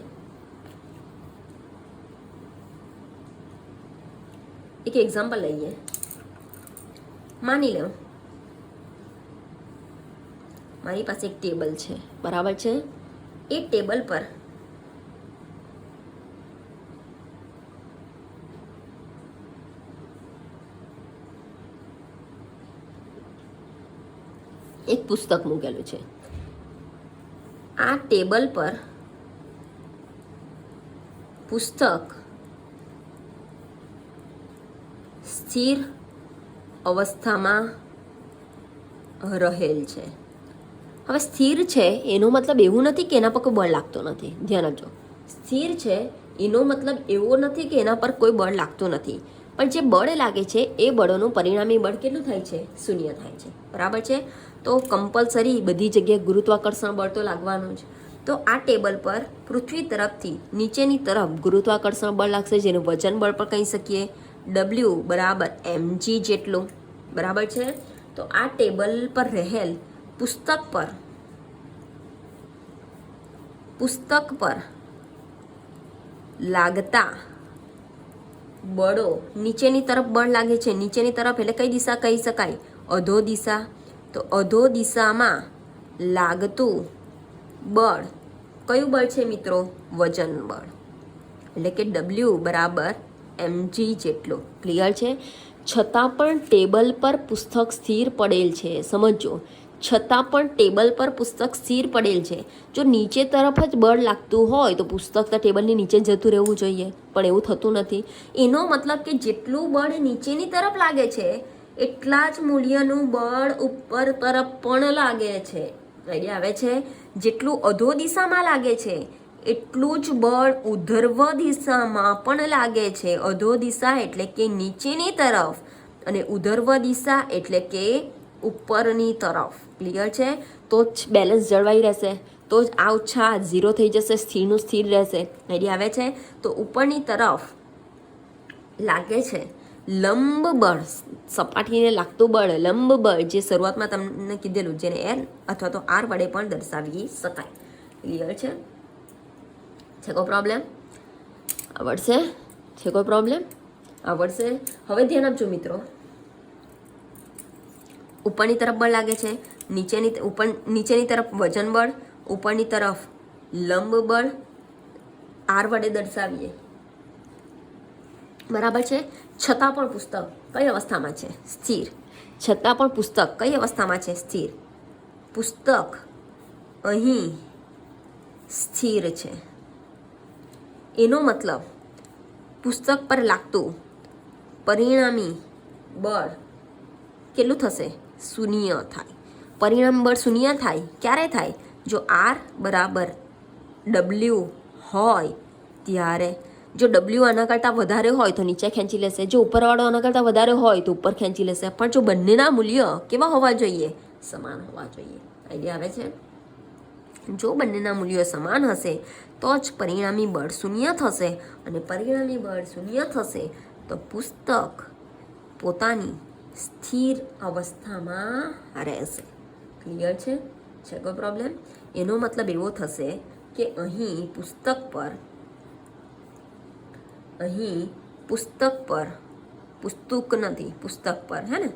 એક એક્ઝામ્પલ લઈએ. માની લો મારી પાસે એક ટેબલ છે, બરાબર છે. એ ટેબલ પર એક પુસ્તક મૂકેલું છે. આ ટેબલ પર પુસ્તક સ્થિર અવસ્થામાં રહેલ છે. હવે સ્થિર છે એનો મતલબ એવું નથી કે એના પર કોઈ બળ લાગતો નથી. ધ્યાન આપજો, સ્થિર છે એનો મતલબ એવો નથી કે એના પર કોઈ બળ લાગતું નથી, પણ જે બળ લાગે છે એ બળોનું પરિણામી બળ કેટલું થાય છે? શૂન્ય થાય છે. બરાબર છે. તો કમ્પલસરી બધી જગ્યાએ ગુરુત્વાકર્ષણ બળ તો લાગવાનું જ. તો આ ટેબલ પર પૃથ્વી તરફથી નીચેની તરફ ગુરુત્વાકર્ષણ બળ લાગશે, જેનું વજન બળ પણ કહી શકીએ W બરાબર mg જેટલું. બરાબર છે. તો આ ટેબલ પર રહેલ પુસ્તક પર લાગતા બળો, નીચેની તરફ બળ લાગે છે, નીચેની તરફ એટલે કઈ દિશા કહી શકાય? અધો દિશા. તો અધો દિશામાં લાગતું બળ કયું બળ છે મિત્રો? વજન બળ, એટલે કે W બરાબર mg જેટલું. ક્લિયર છે? છતાં પણ ટેબલ પર પુસ્તક સ્થિર પડેલ છે. સમજો, છતાં પણ ટેબલ પર પુસ્તક સ્થિર પડેલ છે. જો નીચે તરફ જ બળ લાગતું હોય તો પુસ્તક તો ટેબલની નીચે જતું રહેવું જોઈએ, પણ એવું થતું નથી. એનો મતલબ કે જેટલું બળ નીચેની તરફ લાગે છે એટલા જ મૂલ્યનું બળ ઉપર તરફ પણ લાગે છે. આઈડિયા આવે છે? જેટલું અધો દિશામાં લાગે છે એટલું જ બળ ઉધર્વ દિશામાં પણ લાગે છે. અધો દિશા એટલે કે નીચેની તરફ અને ઉધર્વ દિશા એટલે કે ઉપરની તરફ. ક્લિયર છે? તો જ બેલેન્સ જળવાઈ રહેશે, તો જ આ ઓછા 0 થઈ જશે, સ્થિરનું સ્થિર રહેશે. આઈડિયા આવે છે? તો ઉપરની તરફ લાગે છે લંબ બળ, સપાટીને લાગતું બળ, લંબ બળ, જે શરૂઆતમાં તમને કીધેલું, જેને L અથવા તો R વડે પણ દર્શાવી શકાય. ક્લિયર છે? કોઈ પ્રોબ્લેમ? આવડશે? કોઈ પ્રોબ્લેમ? આવડશે. હવે ધ્યાન આપજો મિત્રો, ઉપરની તરફ બળ લાગે છે, નીચેની તરફ વજન બળ, ઉપરની તરફ લંબ બળ, R વડે દર્શાવીએ. બરાબર છે. છતાં પણ પુસ્તક કઈ અવસ્થામાં છે? સ્થિર. છતાં પણ પુસ્તક કઈ અવસ્થામાં છે? સ્થિર. પુસ્તક અહીં સ્થિર છે. એનો મતલબ પુસ્તક પર લાગતું પરિણામી બળ કેટલું થશે? શૂન્ય થાય. પરિણામી બળ શૂન્ય થાય ક્યારે થાય? જો R બરાબર W હોય ત્યારે. જો W આના કરતાં વધારે હોય તો નીચે ખેંચી લેશે, જો ઉપરવાળો આના કરતાં વધારે હોય તો ઉપર ખેંચી લેશે. પણ જો બંનેના મૂલ્ય કેવા હોવા જોઈએ? સમાન હોવા જોઈએ. આઈડિયા આવે છે? જો બંનેના મૂલ્યો સમાન હશે તો જ પરિણામી બળ શૂન્ય થશે, અને પરિણામી બળ શૂન્ય થશે તો પુસ્તક પોતાની સ્થિર અવસ્થામાં રહેશે. ક્લિયર છે? કોઈ પ્રોબ્લેમ? એનો મતલબ એવો થશે કે અહીં પુસ્તક પર હે ને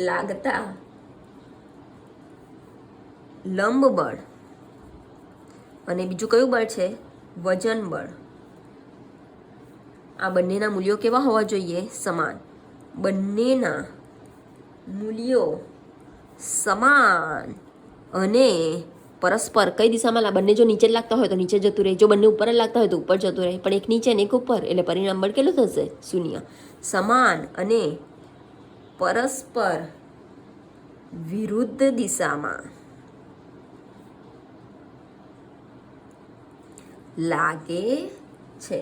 લાગતા લંબ બળ અને બીજું કયું બળ છે? વજન બળ. આ બંનેના મૂલ્યો કેવા હોવા જોઈએ? સમાન. બંનેના મૂલ્યો સમાન અને પરસ્પર કઈ દિશામાં? બંને જો નીચે જ લાગતા હોય તો નીચે જતું રહે, જો બંને ઉપર જ લાગતા હોય તો ઉપર જતું રહે, પણ એક નીચે ને એક ઉપર, એટલે પરિણામ બળ કેટલું થશે? શૂન્ય. સમાન અને પરસ્પર વિરુદ્ધ દિશામાં લાગે છે.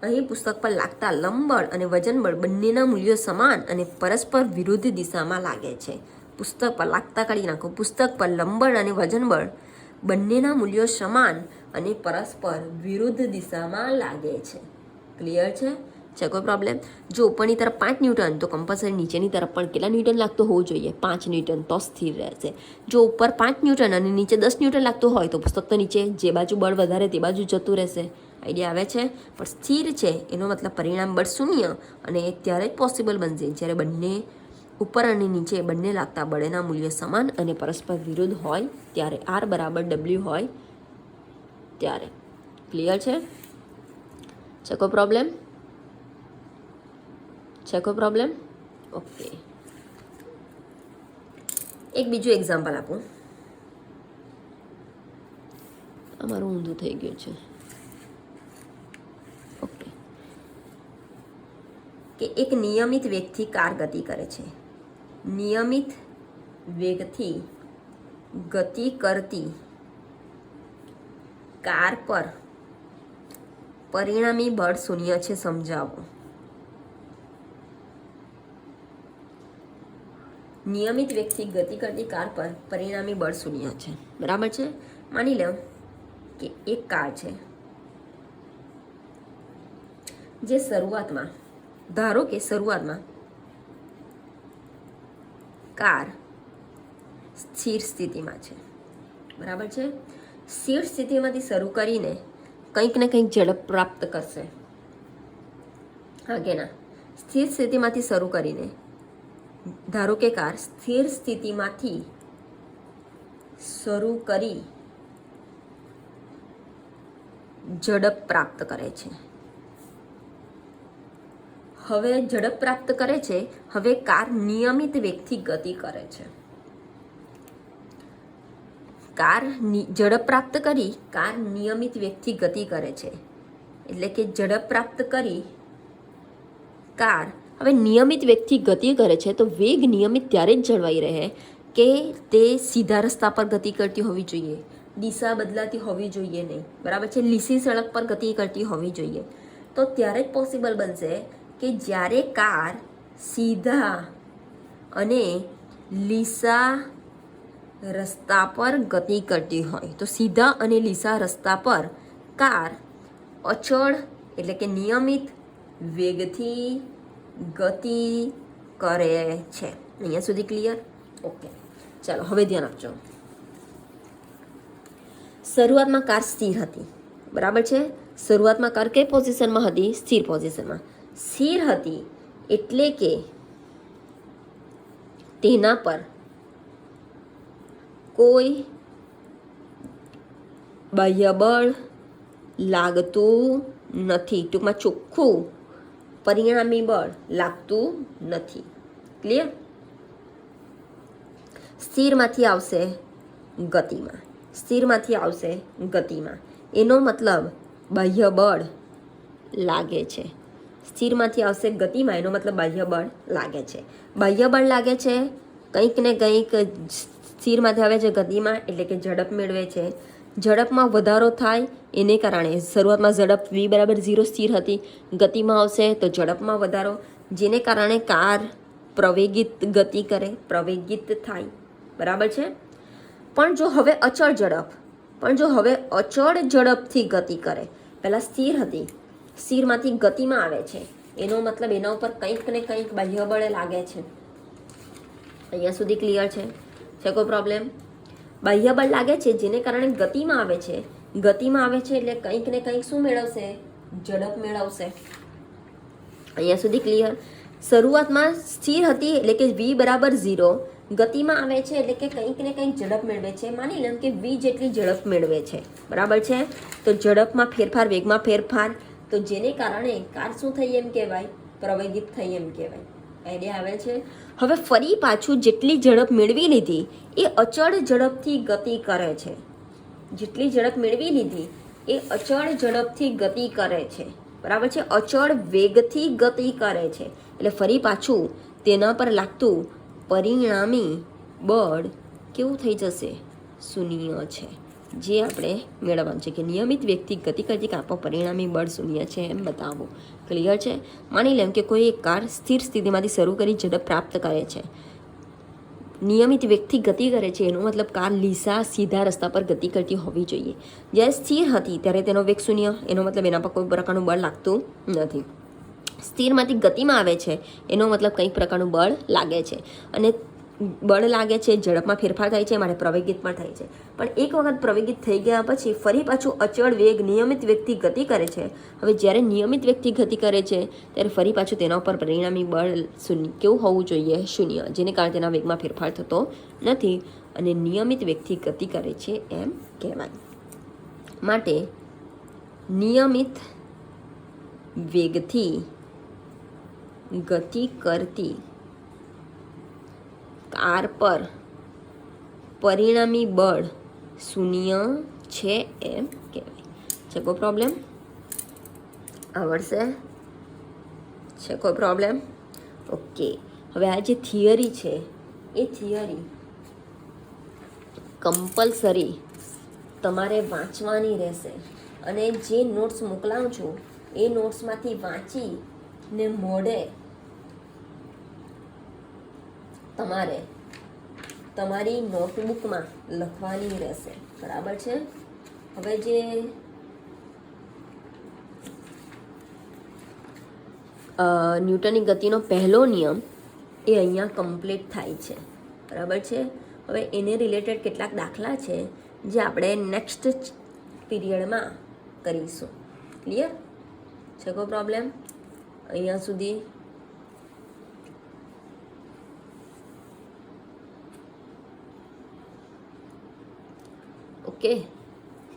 અહીં પુસ્તક પર લાગતા લંબબળ અને વજનબળ બંનેના મૂલ્યો સમાન અને પરસ્પર વિરુદ્ધ દિશામાં લાગે છે. પુસ્તક પર લાગતા કાઢી નાખો. પુસ્તક પર લંબબળ અને વજનબળ બંનેના મૂલ્યો સમાન અને પરસ્પર વિરુદ્ધ દિશામાં લાગે છે. ક્લિયર છે? કોઈ પ્રોબ્લેમ? જો ઉપરની તરફ 5 ન્યૂટન તો કમ્પલસરી નીચેની તરફ પણ કેટલા ન્યૂટન લાગતો હોવું જોઈએ? 5 ન્યૂટન, તો સ્થિર રહેશે. જો ઉપર 5 ન્યૂટન અને નીચે 10 ન્યૂટન લાગતો હોય તો પુસ્તક તો નીચે જે બાજુ બળ વધારે તે બાજુ જતું રહેશે. આઈડિયા આવે છે? પણ સ્થિર છે એનો મતલબ પરિણામ બળ શૂન્ય, અને ત્યારે જ પોસિબલ બનશે જ્યારે બંને ઉપર અને નીચે બંને લાગતા બળના મૂલ્ય સમાન અને પરસ્પર વિરુદ્ધ હોય ત્યારે, R બરાબર W હોય ત્યારે. ક્લિયર છે? કોઈ પ્રોબ્લેમ? કોઈ પ્રોબ્લેમ? ઓકે, એક બીજું એક્ઝામ્પલ આપું. અમારું ઊંધું થઈ ગયું છે. ઓકે, કે એક નિયમિત વેગથી કાર ગતિ કરે છે. નિયમિત વેગથી ગતિ કરતી કાર પર પરિણામી બળ શૂન્ય છે, સમજાવો. નિયમિત વેગથી ગતિ કરતી કાર પર પરિણામી બળ શૂન્ય છે. બરાબર છે? માની લો કે એક કાર છે જે શરૂઆતમાં, ધારો કે શરૂઆતમાં કાર સ્થિર સ્થિતિમાં છે. બરાબર છે? સ્થિર સ્થિતિમાંથી શરૂ કરીને કંઈક ને કંઈક ઝડપ પ્રાપ્ત કરશે. હા કે ના? સ્થિર સ્થિતિમાંથી શરૂ કરીને ધારો કે કાર સ્થિર સ્થિતિમાંથી શરૂ કરી ઝડપ પ્રાપ્ત કરે છે. હવે ઝડપ પ્રાપ્ત કરે છે, હવે કાર નિયમિત વેગથી ગતિ કરે છે. કાર ઝડપ પ્રાપ્ત કરી, કાર નિયમિત વેગથી ગતિ કરે છે. એટલે કે ઝડપ પ્રાપ્ત કરી કાર હવે નિયમિત વેગથી ગતિ કરે છે, તો વેગ નિયમિત ત્યારે જ જળવાઈ રહે કે તે સીધા રસ્તા પર ગતિ કરતી હોવી જોઈએ, દિશા બદલાતી હોવી જોઈએ નહીં. બરાબર છે? લીસી સડક પર ગતિ કરતી હોવી જોઈએ. તો ત્યારે જ પોસિબલ બનશે કે જ્યારે કાર સીધા અને લીસા રસ્તા પર ગતિ કરતી હોય, તો સીધા અને લીસા રસ્તા પર કાર અચળ એટલે કે નિયમિત વેગથી ગતિ કરે છે. અહીંયા સુધી ક્લિયર? ઓકે, ચાલો હવે ધ્યાન આપજો. શરૂઆતમાં કાર સ્થિર હતી. બરાબર છે? શરૂઆતમાં કાર કઈ પોઝિશનમાં હતી? સ્થિર પોઝિશનમાં. સ્થિર હતી એટલે કે તેના પર કોઈ બાહ્ય બળ લાગતું નથી. ટૂંકમાં ચોખ્ખું પરિણામી બળ લાગતું નથી. ક્લિયર? સ્થિરમાંથી આવશે ગતિમાં, સ્થિરમાંથી આવશે ગતિમાં. એનો મતલબ બાહ્ય બળ લાગે છે. સ્થિરમાંથી આવશે ગતિમાં, એનો મતલબ બાહ્ય બળ લાગે છે. બાહ્ય બળ લાગે છે, કંઈક ને કંઈક સ્થિરમાંથી આવે છે ગતિમાં, એટલે કે ઝડપ મેળવે છે. ઝડપમાં વધારો થાય એને કારણે શરૂઆતમાં ઝડપ v બરાબર 0 સ્થિર હતી, ગતિમાં આવશે તો ઝડપમાં વધારો, જેને કારણે કાર પ્રવેગિત ગતિ કરે, પ્રવેગિત થાય. બરાબર છે? પણ જો હવે અચળ ઝડપથી ગતિ કરે, પહેલાં સ્થિર હતી, સ્થિરમાંથી ગતિમાં આવે છે, એનો મતલબ એના ઉપર કંઈક ને કંઈક બાહ્ય બળ લાગે છે. અહીંયા સુધી ક્લિયર છે? કોઈ પ્રોબ્લેમ? બાહ્ય બળ લાગે છે જેને કારણે ગતિમાં આવે છે. ગતિમાં આવે છે એટલે કંઈક ને કંઈક શું મેળવશે? ઝડપ મેળવશે. અહીંયા સુધી ક્લિયર? શરૂઆતમાં સ્થિર હતી એટલે કે v બરાબર 0, ગતિમાં આવે છે એટલે કે કંઈક ને કંઈક ઝડપ મેળવે છે. માની લો કે v જેટલી ઝડપ મેળવે છે. બરાબર છે? તો ઝડપમાં ફેરફાર, વેગમાં ફેરફાર, તો જેને કારણે કાર શું થઈ એમ કહેવાય? પ્રવેગિત થઈ એમ કહેવાય. આઈડિયા આવે છે? હવે ફરી પાછું જેટલી ઝડપ મેળવી લીધી એ અચળ ઝડપથી ગતિ કરે છે. જેટલી ઝડપ મેળવી લીધી એ અચળ ઝડપથી ગતિ કરે છે. બરાબર છે? અચળ વેગથી ગતિ કરે છે. એટલે ફરી પાછું તેના પર લાગતું પરિણામી બળ કેવું થઈ જશે? શૂન્ય છે. જે આપણે મેળવવાનું છે કે નિયમિત વ્યક્તિ ગતિ કરતી કાપો પરિણામી બળ શૂન્ય છે એમ બતાવો. ક્લિયર છે? માની લેમ કે કોઈ એક કાર સ્થિર સ્થિતિમાંથી શરૂ કરી ઝડપ પ્રાપ્ત કરે છે. નિયમિત વ્યક્તિ ગતિ કરે છે એનો મતલબ કાર લીસા સીધા રસ્તા પર ગતિ કરતી હોવી જોઈએ. જ્યારે સ્થિર હતી ત્યારે તેનો વેગ શૂન્ય, એનો મતલબ એના પર કોઈ પ્રકારનું બળ લાગતું નથી. સ્થિરમાંથી ગતિમાં આવે છે એનો મતલબ કંઈક પ્રકારનું બળ લાગે છે, અને બળ લાગે છે, ઝડપમાં ફેરફાર થાય છે, માટે પ્રવેગિત પણ થાય છે. પણ એક વખત પ્રવેગિત થઈ ગયા પછી ફરી પાછું અચળ વેગ નિયમિત વ્યક્તિ ગતિ કરે છે. હવે જ્યારે નિયમિત વ્યક્તિ ગતિ કરે છે ત્યારે ફરી પાછું તેના ઉપર પરિણામી બળ શૂન્ય કેવું હોવું જોઈએ? શૂન્ય, જેને કારણે તેના વેગમાં ફેરફાર થતો નથી અને નિયમિત વ્યક્તિ ગતિ કરે છે એમ કહેવાય. માટે નિયમિત વેગથી ગતિ કરતી કાર પર પરિણામી બળ શૂન્ય છે એમ કહેવાય. છે કોઈ પ્રોબ્લેમ? આવડશે? છે કોઈ પ્રોબ્લેમ? ઓકે. હવે આ જે થિયરી છે એ થિયરી કમ્પલસરી તમારે વાંચવાની રહેશે, અને જે નોટ્સ મોકલાવું છું એ નોટ્સમાંથી વાંચીને મોઢે તમારે તમારી નોટબુકમાં લખવાની રહેશે. બરાબર છે? હવે જે ન્યૂટનની ગતિનો પહેલો નિયમ એ અહીંયા કમ્પ્લીટ થાય છે. બરાબર છે? હવે એને રિલેટેડ કેટલાક દાખલા છે જે આપણે નેક્સ્ટ પીરિયડમાં કરીશું. ક્લિયર છે? કોઈ પ્રોબ્લેમ અહીંયા સુધી? Okay,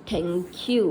thank you.